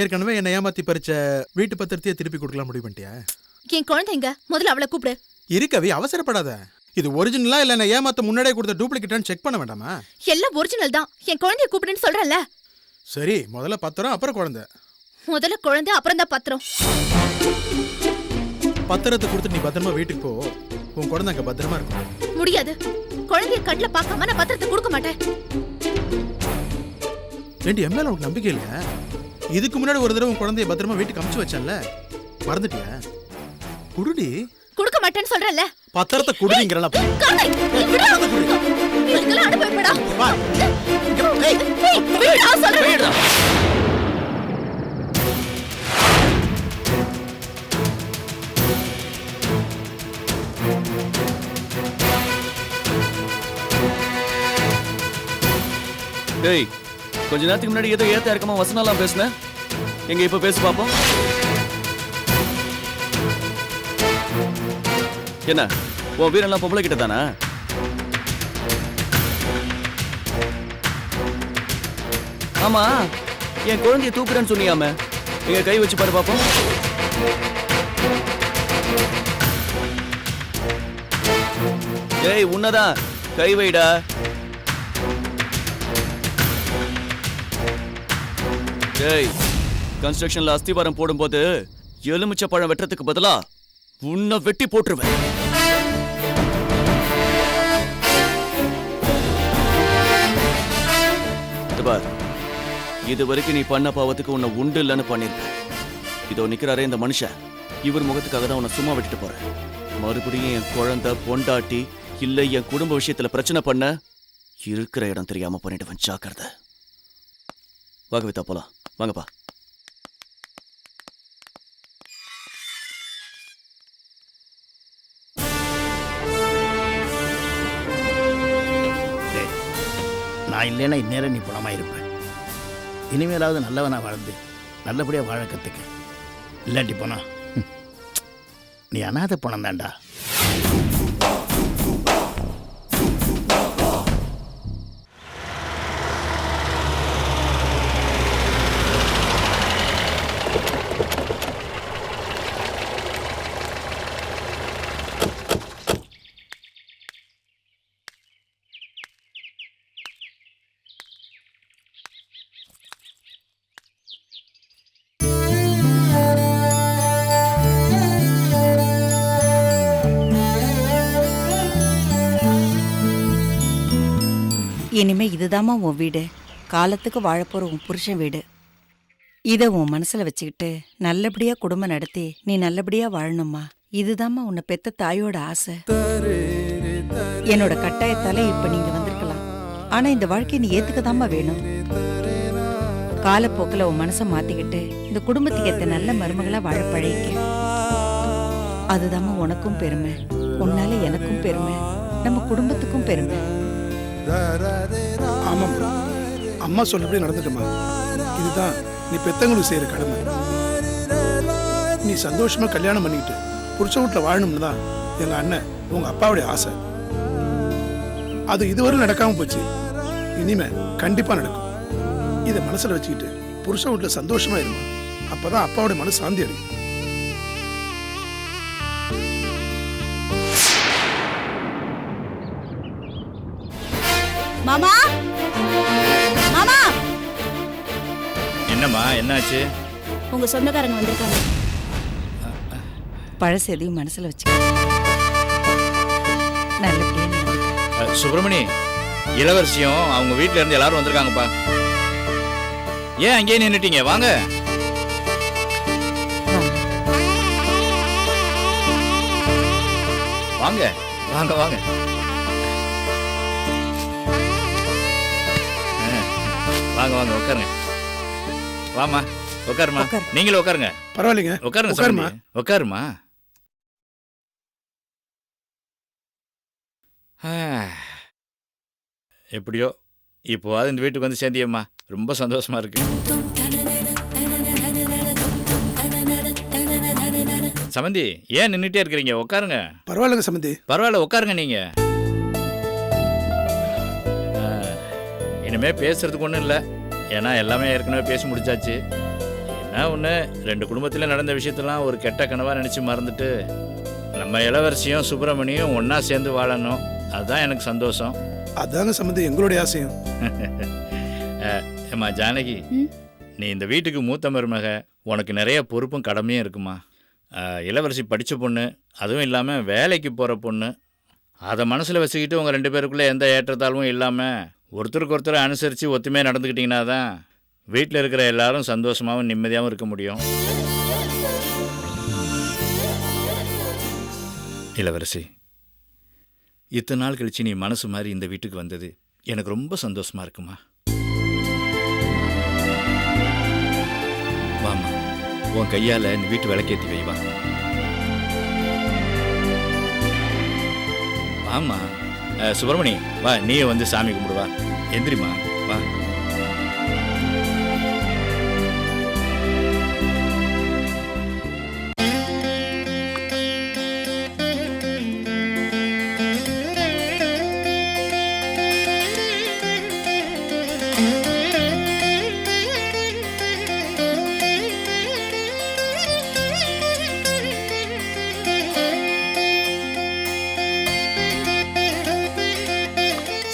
ஏற்கனவே என்னை ஏமாத்தி பறிச்ச வீட்டு பத்திரத்தையே திருப்பி கொடுக்கலாம் முடிவு பண்ணிட்டியா? என் குழந்தைங்க, முதல்ல அவளை கூப்பிடு. இருக்கவி, அவசரப்படாத. இது ஒரிஜினலா இல்ல நான் ஏமாத்த முன்னாடியே கொடுத்த டூப்ளிகேட்டான்னு செக் பண்ண வேண்டாமா? எல்லாம் ஒரிஜினல் தான். என் குழந்தைய கூப்பிடுன்னு சொல்றல. சரி, முதல்ல பத்திரம், அப்புறம் குழந்தை. முதல்ல குழந்தை, அப்புறம் தான் பத்திரம். பத்திரத்தை கொடுத்து நீ பத்திரமா வீட்டுக்கு போ. உன் குழந்தை அங்க பத்திரமா இருக்கும். முடியாது. குழந்தைய கண்ணுல பார்க்காம நான் பத்திரத்தை கொடுக்க மாட்டேன். ஏண்டி, என் மேல உனக்கு நம்பிக்கை இல்லையா? இதுக்கு முன்னாடி ஒரு தடவை உன் குழந்தைய பத்திரமா வீட்டுக்கு அமுச்சு வச்சேன்ல, மறந்துட்டியா? குடுடி. கொடுக்க மாட்டேன்னு சொல்றல. பத்திரத்தை குடுறீங்கறல. இதெல்லாம் அனுபவிப்படா. வா. விடுடா சொல்றேன். டேய், கொஞ்ச நேரத்துக்கு முன்னாடி ஏதோ ஏத்த இறக்கமா வசனம்லாம் பேசுனேன். எங்க இப்ப பேசு பாப்போம். என்ன உன் வீரெல்லாம் பொம்பளை கிட்ட தானா? ஆமா, என் குழந்தைய தூக்குறேன்னு சொன்னியாம, எங்க கை வச்சு பாரு பாப்போம். ஏய், உன்னதான் கை வைடா. ஏய், கன்ஸ்ட்ரக்ஷன்ல அஸ்திவாரம் போடும்போது எலுமிச்சை பழம் வெட்டுறதுக்கு பதிலா உன்னை வெட்டி போட்டுருவேன். இது வரைக்கும் நீ பண்ண பாவத்துக்கு உன்னை உண்டு இல்லைன்னு பண்ணிருக்க. இதோ நிக்கிறாரே இந்த மனுஷன், இவர் முகத்துக்காக தான் உன்னை சும்மா விட்டுட்டு போறேன். மறுபடியும் என் குழந்தை, பொண்டாட்டி இல்ல என் குடும்ப விஷயத்துல பிரச்சனை பண்ண இருக்கிற இடம் தெரியாம பண்ணிட்டு ஜாக்கிரதை. வா கவிதா, போலாம். வாங்கப்பா. நான் இல்லைன்னா இந்நேரம் நீ பணமாக இருப்பேன். இனிமேலாவது நல்லவனா வாழ்ந்து நல்லபடியாக வாழ கற்றுக்க. இல்லாட்டி போனா நீ அனாதை பணம் தான்டா. இனிமே இதுதாம்மா உன் வீடு, காலத்துக்கு வாழப்போற உன் புருஷன் வீடு. இதை உன் மனசுல வச்சுக்கிட்டு நல்லபடியா குடும்பம் நடத்தி நீ நல்லபடியா வாழணும்மா. இதுதாம்மா உன்னை பெத்த தாயோட ஆசை. என்னோட கட்டாயத்தால இப்ப நீங்க வந்திருக்கலாம், ஆனா இந்த வாழ்க்கையை நீ ஏத்துக்கதாம்மா வேணும். காலப்போக்கில் உன் மனசை மாத்திக்கிட்டு இந்த குடும்பத்துக்கு ஏத்த நல்ல மருமகளா வாழ பழகிக்க. அதுதாம்மா உனக்கும் பெருமை, உன்னால எனக்கும் பெருமை, நம்ம குடும்பத்துக்கும் பெருமை. ஆமாம், அம்மா சொல்லபடி நடந்துட்டமா. இதுதான் நீ பெத்தவங்களுக்கு செய்யற கடமை. நீ சந்தோஷமா கல்யாணம் பண்ணிக்கிட்டு புருஷ வீட்டில் வாழணும்னு தான் எங்க அண்ணன் உங்க அப்பாவுடைய ஆசை. அது இதுவரை நடக்காம போச்சு, இனிமே கண்டிப்பா நடக்கும். இதை மனசுல வச்சுக்கிட்டு புருஷ வீட்டில் சந்தோஷமா இருமா. அப்பதான் அப்பாவுடைய மனசு சாந்தி அடையும். மாமா, மாமா, என்னம்மா, என்னாச்சு? உங்க சொந்தக்காரங்க வந்திருக்காங்க. பழசு எதையும் மனசுல வச்சுக்க. நல்லபடியா நடந்துக்க. சுப்பிரமணி, இளவரசியும் அவங்க வீட்ல இருந்து எல்லாரும் வந்திருக்காங்கப்பா. ஏன் அங்கேயே நின்னுட்டீங்க? வாங்க. வாங்க வாங்க வாங்க. வாங்க வாங்க, உட்காருங்க. வாமா, உட்காருமா. நீங்களும் உட்காருங்க. பரவாயில்லைங்க, உட்காருங்க. உட்காருமா. உட்காருமா. எப்படியோ இப்போவாது இந்த வீட்டுக்கு வந்து சேர்ந்தியம்மா, ரொம்ப சந்தோஷமா இருக்கு. சமந்தி, ஏன் நின்றுட்டே இருக்கிறீங்க? உட்காருங்க. பரவாயில்லைங்க சமந்தி. பரவாயில்ல, உட்காருங்க. நீங்க இனிமே பேசுறதுக்கு ஒன்றும் இல்லை, ஏன்னா எல்லாமே ஏற்கனவே பேசி முடிச்சாச்சு. என்ன ஒன்று, ரெண்டு குடும்பத்தில் நடந்த விஷயத்தெல்லாம் ஒரு கெட்ட கனவாக நினச்சி மறந்துட்டு நம்ம இளவரசியும் சுப்பிரமணியும் ஒன்றா சேர்ந்து வாழணும். அதுதான் எனக்கு சந்தோஷம். அதாங்க சம்பந்தி எங்களுடைய ஆசையும். ஏம்மா ஜானகி, நீ இந்த வீட்டுக்கு மூத்த மருமக, உனக்கு நிறைய பொறுப்பும் கடமையும் இருக்குமா. இளவரசி படித்த பொண்ணு, அதுவும் இல்லாமல் வேலைக்கு போகிற பொண்ணு. அதை மனசில் வச்சுக்கிட்டு உங்கள் ரெண்டு பேருக்குள்ளே எந்த ஏற்றத்தாழ்வும் இல்லாமல் ஒருத்தருக்கு ஒருத்தர் அனுசரித்து ஒத்துமையாக நடந்துக்கிட்டிங்கன்னா தான் வீட்டில் இருக்கிற எல்லாரும் சந்தோஷமாகவும் நிம்மதியாகவும் இருக்க முடியும். இளவரசி, இத்தனை நாள் கழிச்சு நீ மனசு மாதிரி இந்த வீட்டுக்கு வந்தது எனக்கு ரொம்ப சந்தோஷமா இருக்குமா. வாமா, உன் கையால் இந்த வீட்டு விளக்கேற்றி வைவா. வாமா. சுப்பிரமணி, வா, நீயே வந்து சாமி கும்பிடுவா. எந்திரிமா, வா.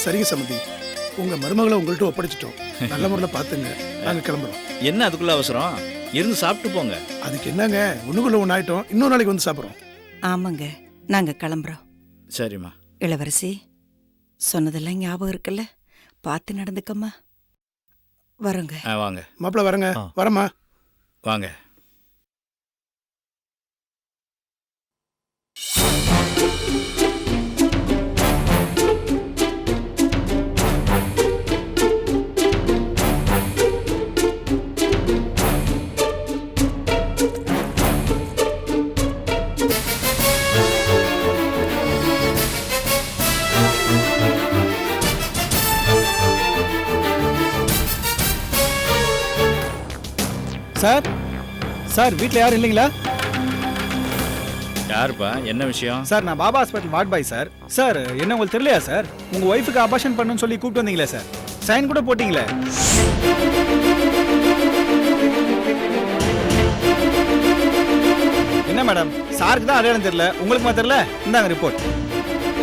சரிங்க சமந்தி, உங்க மருமகளை உங்கள்கிட்ட ஒப்படைச்சிட்டோம். நல்ல முறையில் பார்த்துங்க. நாங்கள் கிளம்புறோம். என்ன அதுக்குள்ள அவசரம்? இருந்து சாப்பிட்டு போங்க. அதுக்கு என்னங்க, ஒண்ணுக்குள்ள ஒன்று ஆயிட்டோம். இன்னொரு நாளைக்கு வந்து சாப்பிட்றோம். ஆமாங்க, நாங்க கிளம்புறோம். சரிம்மா. இளவரசி, சொன்னதெல்லாம் ஞாபகம் இருக்குல்ல? பார்த்து நடந்துக்கம்மா. வரோங்க. வாங்க. மாப்பிள்ள வரங்க. வரமா. வாங்க. சார் சார் வீட்டில் யாரும் இல்லைங்களா? யாருப்பா, என்ன விஷயம்? சார் நான் Baba hospital ward bye sir. Sir என்ன உங்களுக்கு தெரியலையா சார்? உங்கள் ஒய்ஃபுக்கு அபார்ஷன் பண்ணணும்னு சொல்லி கூப்பிட்டு வந்தீங்களே சார், சைன் கூட போட்டிங்களே. என்ன மேடம், சாருக்கு தான் அடையாளம் தெரியல, உங்களுக்கு தெரியல? இந்தாங்க ரிப்போர்ட்.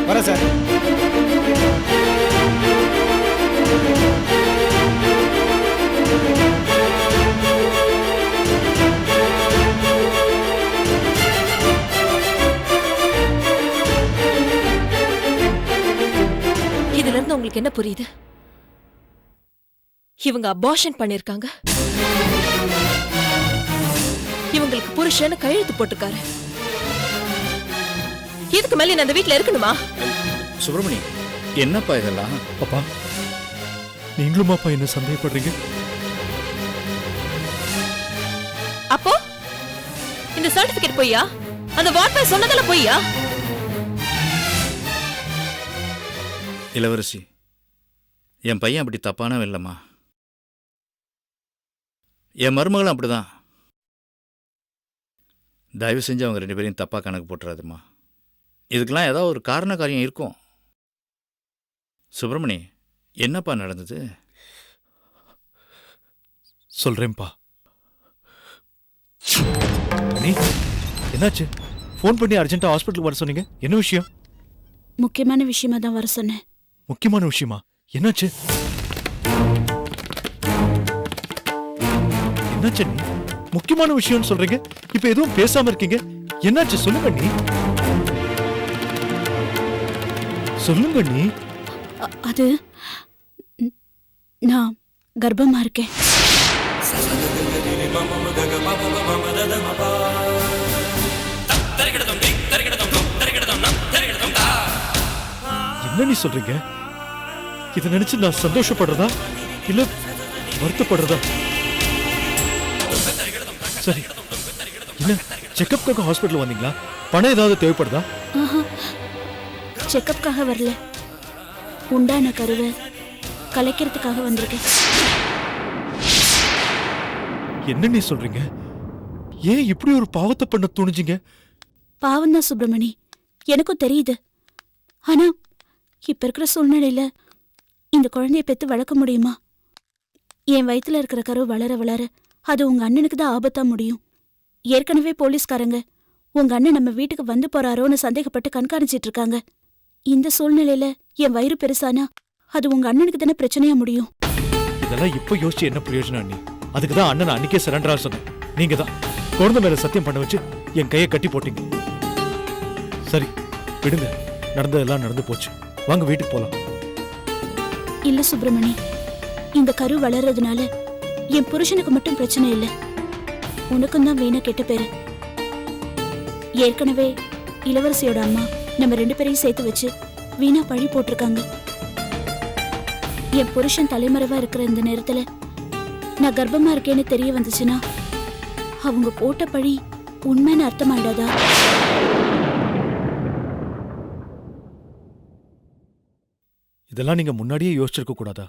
வரேன் சார். இதுல இருந்து உங்களுக்கு என்ன புரியுது? இவங்க அபார்ஷன் பண்ணிருக்காங்க. இவங்களுக்கு புருஷன்னு கையெழுத்து போட்டிருக்காரு. இதுக்கு மேல நான் அந்த வீட்டுல இருக்கணுமா? சுப்பிரமணி, என்னப்பா இதெல்லாம்? அப்பா, நீங்களுமாப்பா என்ன சந்தேகப்படுறீங்க? அப்போ இந்த சர்டிபிகேட் பொய்யா? அந்த வார்ட் பாய் சொன்னதெல்லாம் பொய்யா? இளவரசி, என் பையன் அப்படி தப்பானவன் இல்லைம்மா. என் மருமகளும் அப்படிதான். தயவு செஞ்சு அவங்க 2 பேரையும் தப்பா கணக்கு போட்டுறாதுமா. இதுக்கெல்லாம் ஏதாவது ஒரு காரண காரியம் இருக்கும். சுப்பிரமணி, என்னப்பா நடந்தது? சொல்றேன்ப்பா. நீ என்னாச்சு? ஃபோன் பண்ணி அர்ஜென்ட்டா ஹாஸ்பிட்டலுக்கு வர சொன்னீங்க, என்ன விஷயம்? முக்கியமான விஷயமா தான் வர சொன்னேன். முக்கியமான விஷயமா? என்னாச்சு? என்னாச்சு நீ? முக்கியமான விஷயம்னு சொல்றீங்க, இப்ப எதுவும் பேசாம இருக்கீங்க. என்னாச்சு சொல்லுங்க நீ. சொல்லுங்க நீ. அது நான் கர்ப்பமா இருக்கேன். என்ன நீ சொல்றீங்க? இதை நினைச்சு நான் சந்தோஷப்படுறதா இல்ல வருத்தப்படுறதா? சரி, இல்ல செக்கப்காக ஹாஸ்பிட்டல் வந்தீங்களா? பணம் ஏதாவது தேவைப்படுதா? செக்கப்காக வரல, உண்டான கருவை கலைக்கிறதுக்காக வந்திருக்கேன். என்ன நீ சொல்றீங்க? ஏன் இப்படி ஒரு பாவத்தை பண்ண துணிஞ்சிங்க? பாவம் தான் சுப்பிரமணி, எனக்கும் தெரியுது. ஆனா இப்ப இருக்கிற சூழ்நிலையில இந்த குழந்தைய பெத்து வளர்க்க முடியுமா? என் வயித்துல இருக்கிற கரு வளர வளர அது உங்க அண்ணனுக்கு தான் ஆபத்தா முடியும். ஏற்கனவே போலீஸ்காரங்க உங்க அண்ணன் நம்ம வீட்டுக்கு வந்து போறாரோன்னு சந்தேகப்பட்டு கண்காணிச்சிட்டு இருக்காங்க. இந்த சூழ்நிலையில என் வயிறு பெருசானா அது உங்க அண்ணனுக்கு தானே பிரச்சனையா முடியும். இதெல்லாம் இப்ப யோசிச்சு என்ன பிரயோஜனம் அண்ணி? அதுக்கு தான் அண்ணன் அன்னைக்கே சரண்டரா சொன்னேன். நீங்க தான் குழந்தை மேல சத்தியம் பண்ண வச்சு என் கையை கட்டி போட்டீங்க. சரி விடுங்க, நடந்ததெல்லாம் நடந்து போச்சு. வாங்க வீட்டுக்கு போலாம். இல்ல சுப்பிரமணி, இந்த கரு வளர்றதுனால என் புருஷனுக்கு மட்டும் பிரச்சனை இல்லை, உனக்கும் தான் வேணா கெட்ட பேரு. ஏற்கனவே இளவரசியோட அம்மா நம்ம 2 பேரையும் சேர்த்து வச்சு வீணா பழி போட்டிருக்காங்க. என் புருஷன் தலைமறைவா இருக்கிற இந்த நேரத்துல நான் கர்ப்பமா இருக்கேன்னு தெரிய வந்துச்சுன்னா அவங்க போட்ட பழி உண்மைன்னு அர்த்தமாயிடாதா? இதெல்லாம் நீங்க முன்னாடியே யோசிச்சிருக்க கூடாதா?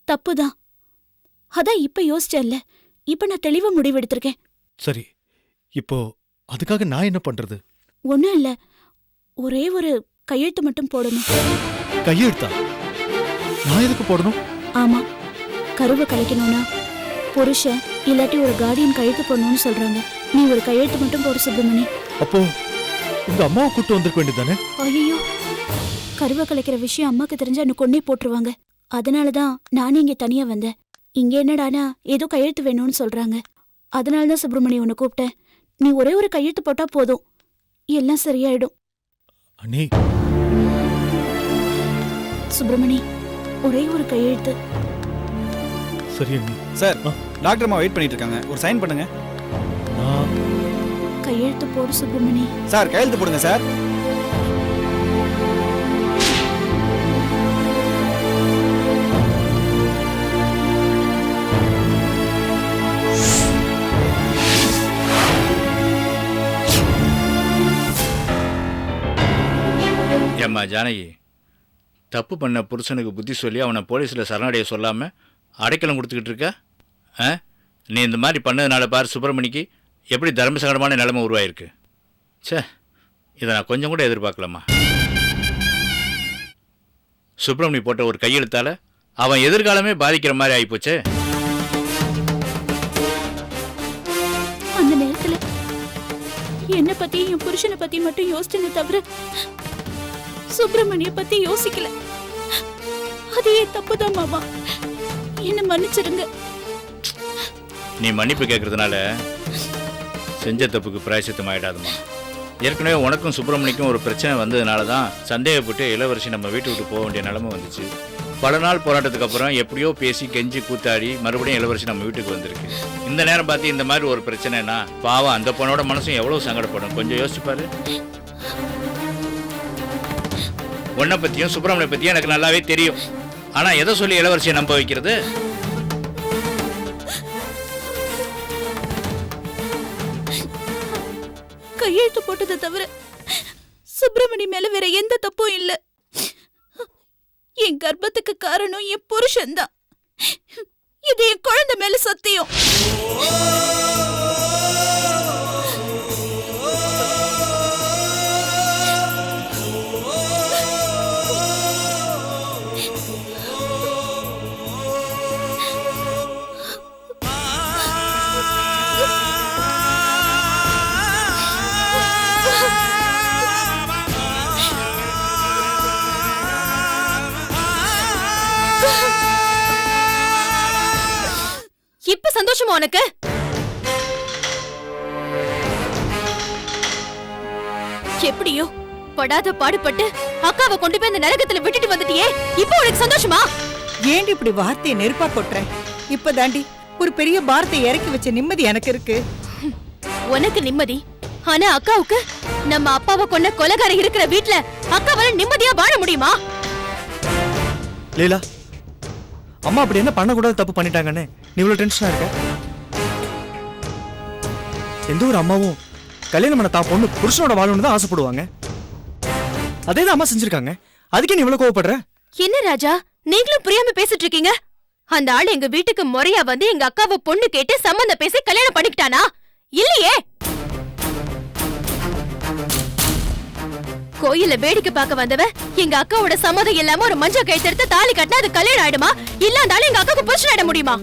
தப்புதான், அதான் இப்ப யோசிச்சேன்ல. இப்ப நான் தெளிவா முடிவெடுத்திருக்கேன். சரி, இப்போ அதுக்காக நான் என்ன பண்றது? ஒண்ணும் இல்ல, ஒரே ஒரு கையெழுத்து மட்டும் போடணும். கையெழுத்தா? நான் எதுக்கு போடணும்? ஆமா, கருவை கலைக்கணும்னா புருஷன் இல்லாட்டி ஒரு கார்டியன் கையெழுத்து போடணும்னு சொல்றாங்க. நீ ஒரு கையெழுத்து மட்டும் போட சுப்பிரமணி. அப்போ உங்க அம்மாவை கூட்டு வந்திருக்க வேண்டியதானே? ஐயோ, கருவை கலைக்கிற விஷயம் அம்மாக்கு தெரிஞ்சா என்ன கொன்னே போட்டுருவாங்க. அதனாலதான் நானே இங்க தனியா வந்தேன். இங்க என்னடானா ஏதோ கையெழுத்து வேணும்னு சொல்றாங்க. அதனாலதான் சுப்பிரமணி உன்னை கூப்பிட்டேன். நீ ஒரே ஒரு கையெழுத்து போட்டா போதும், எல்லாம் சரியாயிடும். அண்ணி. சுப்பிரமணி, ஒரே ஒரு கையெழுத்து. சரி அண்ணி. சார், டாக்டர் அம்மா வெயிட் பண்ணிட்டு இருக்காங்க, ஒரு சைன் பண்ணுங்க. கையெழுத்து போடு சுப்பிரமணி. சார் கையெழுத்து போடுங்க சார். ஏம்மா ஜானகி, தப்பு பண்ண புருஷனுக்கு புத்தி சொல்லி அவனை போலீஸில் சரணடைய சொல்லாமல் அடைக்கலம் கொடுத்துக்கிட்டு இருக்க? நீ இந்த மாதிரி பண்ணதுனால பார் சுப்பிரமணிக்கு எப்படி தர்ம சங்கடமான நிலைமை உருவாயிருக்கு. ச்சே, இதை நான் கொஞ்சம் கூட எதிர்பார்க்கலாமா. சுப்பிரமணி போட்ட ஒரு கையெழுத்தால் அவன் எதிர்காலமே பாதிக்கிற மாதிரி ஆகிப்போச்சே. அந்த நேரத்துல என்ன பத்தி என் புருஷனை பத்தி மட்டும் யோசிச்சேனே தவிர சுப்பிரமணிய பத்தி யோசிக்கல. அதே தப்புதான் மாமா, என்ன மன்னிச்சிருங்க. நீ மன்னிப்பு கேட்கறதுனால செஞ்ச தப்புக்கு பிராயசித்தம் ஆயிடாதுமா. ஏற்கனவே உனக்கும் சுப்பிரமணிக்கும் ஒரு பிரச்சனை வந்ததுனால தான் சந்தேகப்பட்டு இளவரசி நம்ம வீட்டு விட்டு போக வேண்டிய நிலைமை வந்துச்சு. பல நாள் போராட்டத்துக்கு அப்புறம் எப்படியோ பேசி கெஞ்சி கூத்தாடி மறுபடியும் இளவரசி நம்ம வீட்டுக்கு வந்திருக்கு. இந்த நேரம் பார்த்து இந்த மாதிரி ஒரு பிரச்சனைனா பாவம் அந்த பொண்ணோட மனசும் எவ்வளவு சங்கடப்படும். கொஞ்சம் யோசிப்பாரு. உன்னை பத்தியும் சுப்பிரமணிய பத்தியும் எனக்கு நல்லாவே தெரியும். ஆனா எதை சொல்லி இளவரசியை நம்ப வைக்கிறது? கையெழுத்து போட்டதை தவிர சுப்பிரமணி மேல வேற எந்த தப்பும் இல்ல. என் கர்ப்பத்துக்கு காரணம் என் புருஷன் தான். இது என் குழந்தை மேல சத்தியம். இப்ப சந்தோஷமா உனக்கு? எப்படியோ படாத பாடுபட்டு அக்காவை கொண்டு போய் இந்த நரகத்துல விட்டுட்டு வந்துட்டியே, இப்ப உனக்கு சந்தோஷமா? ஏண்டி இப்படி வார்த்தையை நெருப்பா கொட்டுற? இப்பதாண்டி ஒரு பெரிய பாரத்தை இறக்கி வச்ச நிம்மதி எனக்கு இருக்கு. உனக்கு நிம்மதி, ஆனா அக்காவுக்கு நம்ம அப்பாவை கொண்ட கொலைகார இருக்கிற வீட்ல அக்காவால நிம்மதியா வாழ முடியுமா? லீலா, அம்மா அப்படி என்ன பண்ணக்கூடாது தப்பு பண்ணிட்டாங்கன்னு நீ இவ்வளவு டென்ஷனா இருக்க? எந்த ஒரு அம்மாவும் கல்யாணம் பண்ண தான் பொண்ணு புருஷனோட வாழணும்னு தான் ஆசைப்படுவாங்க. அதே தான் அம்மா செஞ்சிருக்காங்க. அதுக்கே நீ இவ்வளவு கோவப்படுற? என்ன ராஜா, நீங்களும் புரியாம பேசிட்டு இருக்கீங்க? அந்த ஆள் எங்க வீட்டுக்கு முறையா வந்து எங்க அக்காவை பொண்ணு கேட்டு சம்பந்தம் பேசி கல்யாணம் பண்ணிக்கிட்டானா? இல்லையே. கோயில வேடிக்கை பார்க்க வந்தவ எங்க அக்காவோட சம்மதம் இல்லாம ஒரு மஞ்சள் கைத்தெடுத்து தாலி கட்டினா அது கல்யாணம் ஆயிடுமா? இல்ல அந்த ஆளு எங்க அக்காவுக்கு புருஷன் ஆயிட முடியுமா?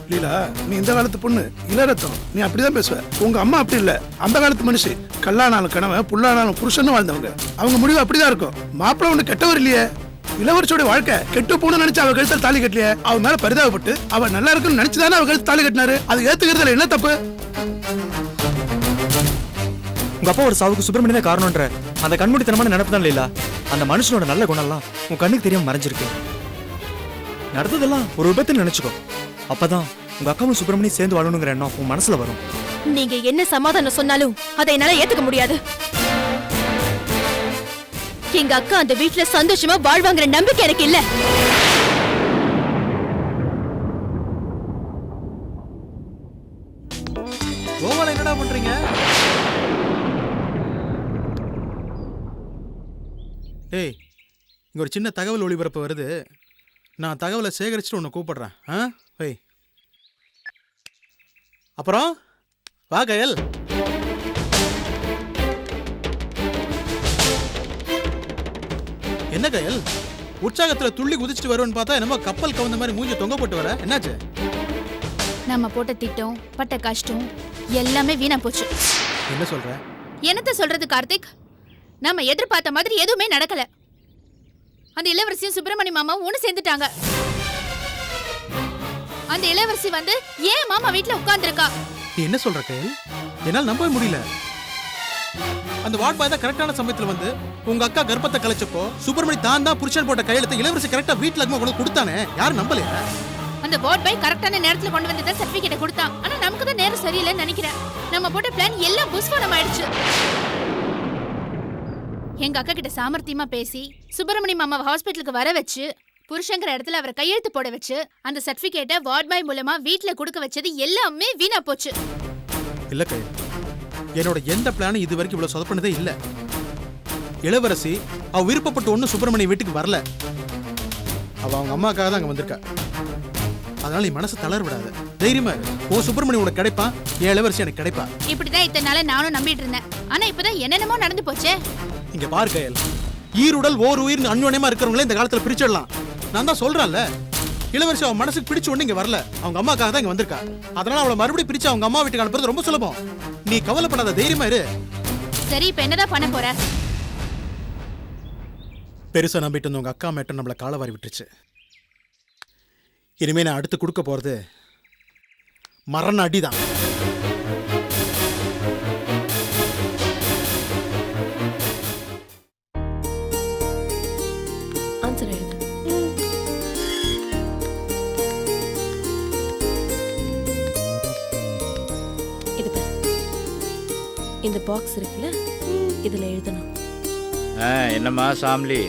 லீலா, நீ இந்த காலத்து பொண்ணு, இளரத்தம், நீ அப்படிதான் பேசுவ. உங்க அம்மா அப்படி இல்ல, அந்த காலத்து மனுஷி. கல்லானாலும் கணவன், புல்லானாலும் புருஷன் வாழ்ந்தவங்க. அவங்க முடிவு அப்படிதான் இருக்கும். மாப்பிள்ள ஒண்ணு கெட்டவர் இல்லையே. இளவரசியோட வாழ்க்கை கெட்டு போன நினைச்சு அவ கழுத்துல தாலி கட்டலையே. அவன் மேல பரிதாபப்பட்டு அவ நல்லா இருக்குன்னு நினைச்சுதானே அவ கழுத்து தாலி கட்டினாரு. அது ஏத்துக்கிறதுல என்ன தப்பு? உங்க அப்பா ஒரு சாவுக்கு சுப்பிரமணியம் தான் காரணம்ன்ற அந்த கண்மூடித்தனமான நினைப்பு தான் லீலா. அந்த மனுஷனோட நல்ல குணம்லாம் உன் கண்ணுக்கு தெரியாம மறைஞ்சிருக்கு. நடந்ததெல்லாம் ஒரு விபத்துன்னு நினைச்சுக்கோ. அப்பதான் உங்க அக்காவும் சுப்பிரமணியம் சேர்ந்து வாழணுங்கிற எண்ணம் உன் மனசுல வரும். நீங்க என்ன சமாதானம் சொன்னாலும் அதை என்னால ஏத்துக்க முடியாது. எங்க அக்கா அந்த வீட்டுல சந்தோஷமா வாழ்வாங்கிற நம்பிக்கை எனக்கு இல்ல. கோவால என்னடா பண்றீங்க? ஏய், இங்க ஒரு சின்ன தகவல் ஒளிபரப்பு வருது. நான் தகவலை சேகரிச்சுட்டு உன்னை கூப்பிடுறேன். ஏய், அப்புறம் வா கயல். என்ன கயல், உற்சாகத்துல துள்ளி குதிச்சுட்டு வருவேன்னு பார்த்தா என்னமோ கப்பல் கவுந்த மாதிரி மூஞ்சி தொங்க போட்டு வர. என்னாச்சு? நம்ம போட்ட திட்டம், பட்ட கஷ்டம் எல்லாமே வீணா போச்சு. என்ன சொல்ற? என்னத்த சொல்றது கார்த்திக்? நம்ம எதிர்பார்த்த மாதிரி எதுவுமே நடக்கல. அந்த இளவரசியும் சுப்பிரமணி மாமாவும் ஒண்ணு சேர்ந்துட்டாங்க. அந்த இளவரசி வந்து ஏன் மாமா வீட்டுல உட்கார்ந்துருக்கா? நீ என்ன சொல்ற கயல்? என்னால நம்பவே முடியல. அந்த வார்ட் பாய் தான் கரெக்டான சமயத்துல வந்து உங்க அக்கா கர்ப்பத்தை கலைச்சப்போ சுப்பிரமணி தான் புருஷன் போட்ட கையெழுத்தை இளவரசி கரெக்டா வீட்டுல கொண்டு கொடுத்தானே. யாரும் நம்பலையா? அந்த வார்ட் பாய் கரெக்டான நேரத்துல கொண்டு வந்து தான் சர்டிபிகேட்டை கொடுத்தான். ஆனா நமக்கு தான் நேரம் சரியில்லைன்னு நினைக்கிறேன். நம்ம போட்ட பிளான் எல்லாம் புஷ்பனம் ஆயிடுச்சு. எங்க அக்கா கிட்ட சாமர்த்தியமா பேசி சுப்பிரமணி மாமாவை ஹாஸ்பிட்டலுக்கு வர வச்சு புருஷங்கிற இடத்துல அவரை கையெழுத்து போட வச்சு அந்த சர்டிபிகேட்டை வார்ட் பாய் மூலமா வீட்டுல கொடுக்க வச்சது எல்லாமே வீணா போச்சு. இல்ல கயல், என்னோட எந்த பிளானும் இது வரைக்கும் இவ்வளவு சொதப்பினதே இல்ல. இளவரசி அவ விருப்பப்பட்டு ஒன்னும் சுப்பிரமணிய வீட்டுக்கு வரல. அவ அவங்க அம்மாக்காக தான் அங்க வந்திருக்கா. அதனால நீ மனசு தளர விடாத. தைரியமா இரு. ஓ சுப்பிரமணி உனக்கு கிடைப்பான், என் இளவரசி எனக்கு கிடைப்பா. இப்படிதான் இத்தனை நாள நானும் நம்பிட்டு இருந்தேன். ஆனா இப்பதான் என்னென்னமோ நடந்து போச்சே. இங்க பாரு கயல், ஈருடல் ஓர் உயிர் அந்யோன்யமா இருக்கிறவங்களே இந்த காலத்துல பிரிச்சிடலாம். நான் தான் சொல்றேன்ல, இளவரசி அவன் மனசுக்கு பிடிச்ச உடனே இங்க வரல, அவங்க அம்மாக்காக தான் இங்க வந்திருக்கா. அதனால அவளை மறுபடியும் பிரிச்சு அவங்க அம்மா வீட்டுக்கு அனுப்புறது ரொம்ப சுலபம். நீ கவலைப்படாத, தைரியமா இரு. சரி, இப்ப என்னதான் பண்ண போற? பெருசா நம்பிட்டு இருந்த உங்க அக்கா மேட்டம் நம்மளை காலவாரி விட்டுருச்சு. இனிமே நான் அடுத்து கொடுக்க போறது மரண அடிதான். ஆன்சர் எழுது. இது பாரு, இந்த பாக்ஸ் இருக்குல்ல, இதுல எழுதணும். என்னம்மா சாம்லி,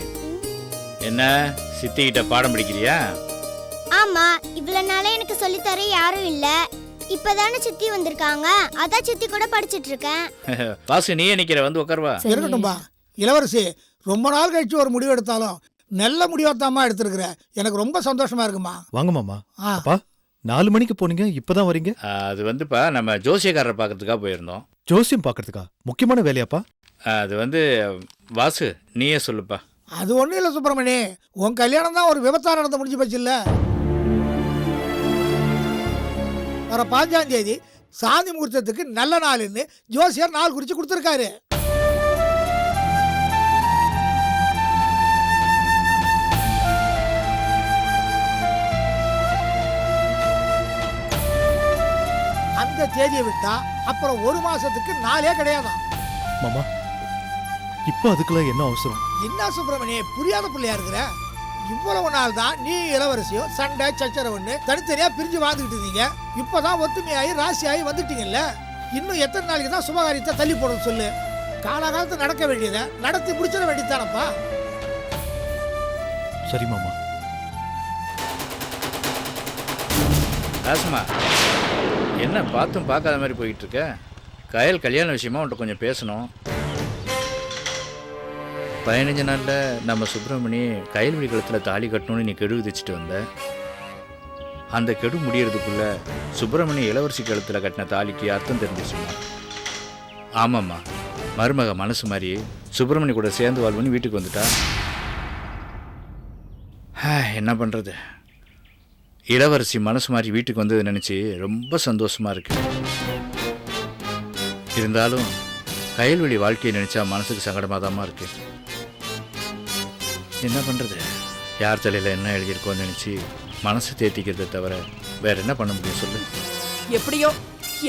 என்ன சித்திக்கிட்ட பாடம் படிக்கிறியா? ஆமா, இவ்வளவு நாளே எனக்கு சொல்லித்தர யாரும் இல்ல. இப்பதானே சித்தி வந்திருக்காங்க, அதான் சித்தி கூட படிச்சிட்டு இருக்கேன். வாசு, நீ நிக்கிற, வந்து உட்காருவா. இருக்கட்டும்பா. இளவரசி, ரொம்ப நாள் கழிச்சு ஒரு முடிவு எடுத்தாலும் நல்ல முடிவாத்தாமா எடுத்திருக்கிற. எனக்கு ரொம்ப சந்தோஷமா இருக்குமா. வாங்க மாமா. அப்பா 4 மணிக்கு போனீங்க, இப்பதான் வரீங்க? அது வந்துப்பா, நம்ம ஜோசியக்காரரை பார்க்கறதுக்காக போயிருந்தோம். ஜோசியம் பார்க்கறதுக்கா? முக்கியமான வேலையாப்பா? அது வந்து வாசு, நீயே சொல்லுப்பா. அது ஒண்ணும் இல்ல சுப்பிரமணி, உன் கல்யாணம் தான் ஒரு விபத்தா நடந்து முடிஞ்சு போச்சு இல்ல. வர 5ஆம் தேதி சாந்தி முகூர்த்தத்துக்கு நல்ல நாள்னு ஜோசியர் நாள் குறிச்சு கொடுத்துருக்காரு. அந்த தேதியை விட்டா அப்புறம் 1 மாசத்துக்கு நாளே கிடையாதான். மாமா, இப்போ அதுக்குள்ள என்ன அவசரம்? என்ன சுப்பிரமணி, புரியாத பிள்ளையா இருக்கிற? இவ்வளவு நாள் தான் நீ இளவரசியும் சண்டை சச்சரவுன்னு தனித்தனியா பிரிஞ்சு வாழ்ந்துகிட்டு இருந்தீங்க. இப்பதான் ஒத்துமையாகி ராசியாகி வந்துட்டீங்கல்ல. இன்னும் எத்தனை நாளைக்கு தான் சுபகாரியத்தை தள்ளி போடுறது சொல்லு. காலகாலத்து நடக்க வேண்டியதை நடத்தி முடிச்சிட வேண்டியதானப்பா. சரி மாமா. ராசுமா, என்ன பார்த்தும் பார்க்காத மாதிரி போயிட்டு இருக்க? கயல் கல்யாண விஷயமா உன்கிட்ட கொஞ்சம் பேசணும். 15 நாளில் நம்ம சுப்பிரமணி கயல்வெளி கழுத்தில் தாலி கட்டணும்னு நீ கெடு விதிச்சுட்டு வந்த. அந்த கெடு முடியறதுக்குள்ள சுப்பிரமணி இளவரசி கழுத்தில் கட்டின தாலிக்கு அர்த்தம் தெரிஞ்சிச்சுமா? ஆமாம்மா, மருமக மனசு மாதிரி சுப்பிரமணி கூட சேர்ந்து வாழ்வுன்னு வீட்டுக்கு வந்துட்டா. என்ன பண்ணுறது, இளவரசி மனசு மாதிரி வீட்டுக்கு வந்தது நினச்சி ரொம்ப சந்தோஷமாக இருக்கு. இருந்தாலும் கயல்வெளி வாழ்க்கையை நினச்சா மனசுக்கு சங்கடமாக தாம்மா இருக்கு. என்ன பண்ணுறது, யார் தலையில் என்ன எழுதியிருக்கோன்னு நினச்சி மனசு தேத்திக்கிறத தவிர வேற என்ன பண்ண முடியும் சொல்லு? எப்படியோ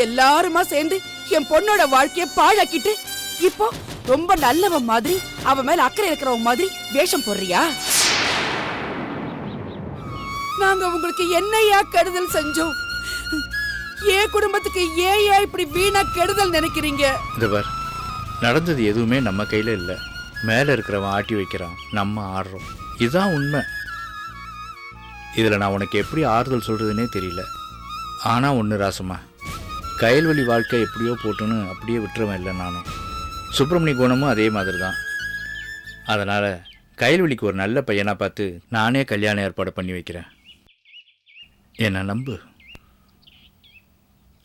எல்லாருமா சேர்ந்து என் பொண்ணோட வாழ்க்கைய பாழாக்கிட்டு இப்போ ரொம்ப நல்லவன் மாதிரி அவன் மேல அக்கறை இருக்கிறவன் மாதிரி வேஷம் போடுறியா? நாங்க உங்களுக்கு என்னையா கெடுதல் செஞ்சோம்? ஏன் குடும்பத்துக்கு ஏயா இப்படி வீணா கெடுதல் நினைக்கிறீங்க? இந்த பார், நடந்தது எதுவுமே நம்ம கையில் இல்லை. மேலே இருக்கிறவன் ஆட்டி வைக்கிறான், நம்ம ஆடுறோம். இதுதான் உண்மை. இதில் நான் உனக்கு எப்படி ஆறுதல் சொல்கிறதுனே தெரியல. ஆனால் ஒன்று ராசம்மா, கயல்வெளி வாழ்க்கை எப்படியோ போட்டுன்னு அப்படியே விட்டுருவேன் இல்லை நானும். சுப்பிரமணி குணமும் அதே மாதிரி தான். அதனால் கயல்வெளிக்கு ஒரு நல்ல பையனாக பார்த்து நானே கல்யாண ஏற்பாடு பண்ணி வைக்கிறேன். என்னை நம்பு,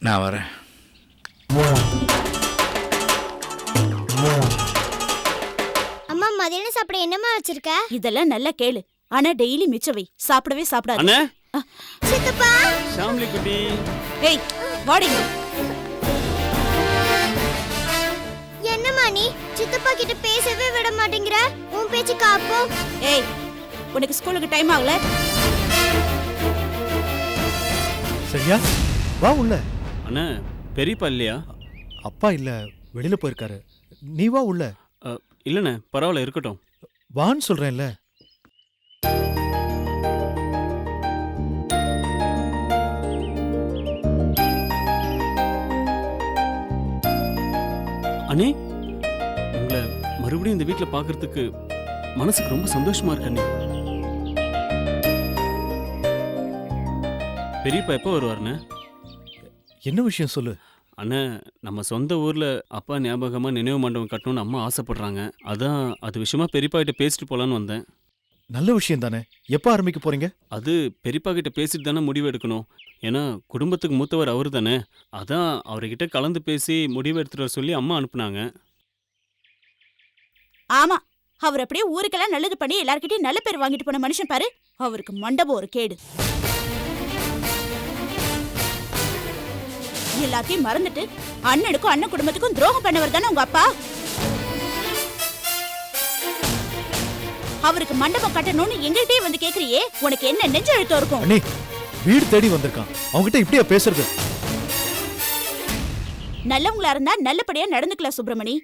நான் வரேன். அம்மா, மதியானம் சாப்பிட என்னமா வச்சிருக்க? இதெல்லாம் நல்லா கேளு, ஆனா டெய்லி மிச்சவை சாப்பிடவே சாப்பிடாது. அண்ணே, சித்தப்பா, ஷாம்லி குட்டி. ஏய் வாடிங்க. என்னம்மா நீ சித்தப்பா கிட்ட பேசவே விட மாட்டேங்கிற? உன் பேச்சு காப்போ. ஏய், உனக்கு ஸ்கூலுக்கு டைம் ஆகல? சரியா, வா உள்ள. அண்ணா, பெரியப்பா இல்லையா? அப்பா இல்ல, வெளியில போயிருக்காரு. நீ வா உள்ள. இல்லைண்ணே, பரவாயில்ல, இருக்கட்டும். வான்னு சொல்றேன்ல. அண்ணே, உங்களை மறுபடியும் இந்த வீட்டில் பார்க்கறதுக்கு மனசுக்கு ரொம்ப சந்தோஷமா இருக்கு அண்ணே. பெரியப்பா எப்போ வருவாருண்ணே? என்ன விஷயம் சொல்லு. அண்ணா, நம்ம சொந்த ஊரில் அப்பா ஞாபகமாக நினைவு மண்டபம் கட்டணும்னு அம்மா ஆசைப்படுறாங்க. அதான் அது விஷயமா பெரியப்பா கிட்ட பேசிட்டு போகலான்னு வந்தேன். நல்ல விஷயம் தானே. எப்ப ஆரம்பிக்க போறீங்க? அது பெரியப்பா கிட்ட பேசிட்டு தானே முடிவு எடுக்கணும். ஏன்னா குடும்பத்துக்கு மூத்தவர் அவரு தானே. அதான் அவர்கிட்ட கலந்து பேசி முடிவு எடுத்துட்டு வர சொல்லி அம்மா அனுப்புனாங்க. ஆமா, அவர் அப்படியே ஊருக்கெல்லாம் நல்லது பண்ணி எல்லார்கிட்டயும் நல்ல பேர் வாங்கிட்டு போன மனுஷன் பாரு. அவருக்கு மண்டபம் ஒரு கேடு. எல்லாத்தையும் மறந்துட்டு அண்ணனுக்கும் அண்ணன் குடும்பத்துக்கும் துரோகம் பண்ணவர் தானே உங்க அப்பா. அவருக்கு மண்டபம் கட்டணும்னு எங்கள்கிட்டயே வந்து கேக்குறியே, உனக்கு என்ன நெஞ்ச எழுத்தம் இருக்கும்? அண்ணே, வீடு தேடி வந்திருக்கான், அவங்கிட்ட இப்படியா பேசுறது? நல்லவங்களா இருந்தா நல்லபடியா நடந்துக்கலாம் சுப்பிரமணி.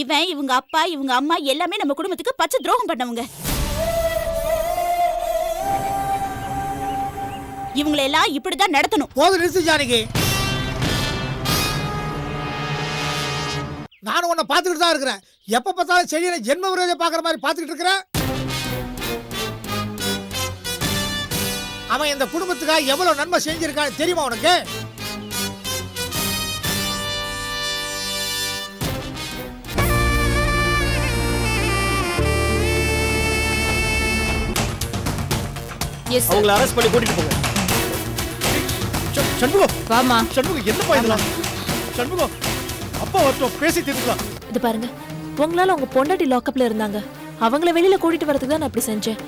இவன், இவங்க அப்பா, இவங்க அம்மா எல்லாமே நம்ம குடும்பத்துக்கு பச்சை துரோகம் பண்ணவங்க. இவங்களை எல்லாம் இப்படிதான் நடத்தணும். போது நிறுத்து ஜானகி. நானும் உன்னை பார்த்துக்கிட்டு தான் இருக்கிறேன். எப்ப பார்த்தாலும் செடியை ஜென்ம விரோதியை பார்க்குற மாதிரி பார்த்துக்கிட்டு இருக்கிறேன். அவன் இந்த குடும்பத்துக்காக எவ்வளவு நன்மை செஞ்சிருக்கான்னு தெரியுமா உனக்கு? அவங்கள அரெஸ்ட் பண்ணி கூட்டிட்டு போங்க. சண்முகம், வாமா. சண்முகம், என்னப்பா இதெல்லாம்? சண்முகம், அப்பா வரட்டும், பேசி தீர்த்துக்கலாம். இது பாருங்க, உங்களால உங்க பொண்டாட்டி லாக்அப்ல இருந்தாங்க, அவங்கள வெளியில கூட்டிட்டு வரதுக்கு தான் நான் இப்படி செஞ்சேன்.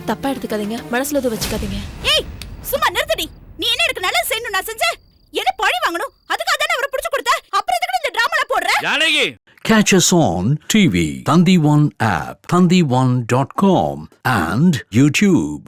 தப்பா எடுத்துக்காதீங்க, மனசுல எதுவும் வச்சுக்காதீங்க. ஏய், சும்மா நிறுத்தடி. நீ என்ன எனக்கு நல்லது செய்யணும் நான் செஞ்சேன்? என்ன பழி வாங்கணும்? அதுக்காக தானே அவரை பிடிச்சு கொடுத்த. அப்புறம் எதுக்கு இந்த டிராமால போடுற? Janaki, Catch us on TV, Thandivan app, thandivan.com and YouTube.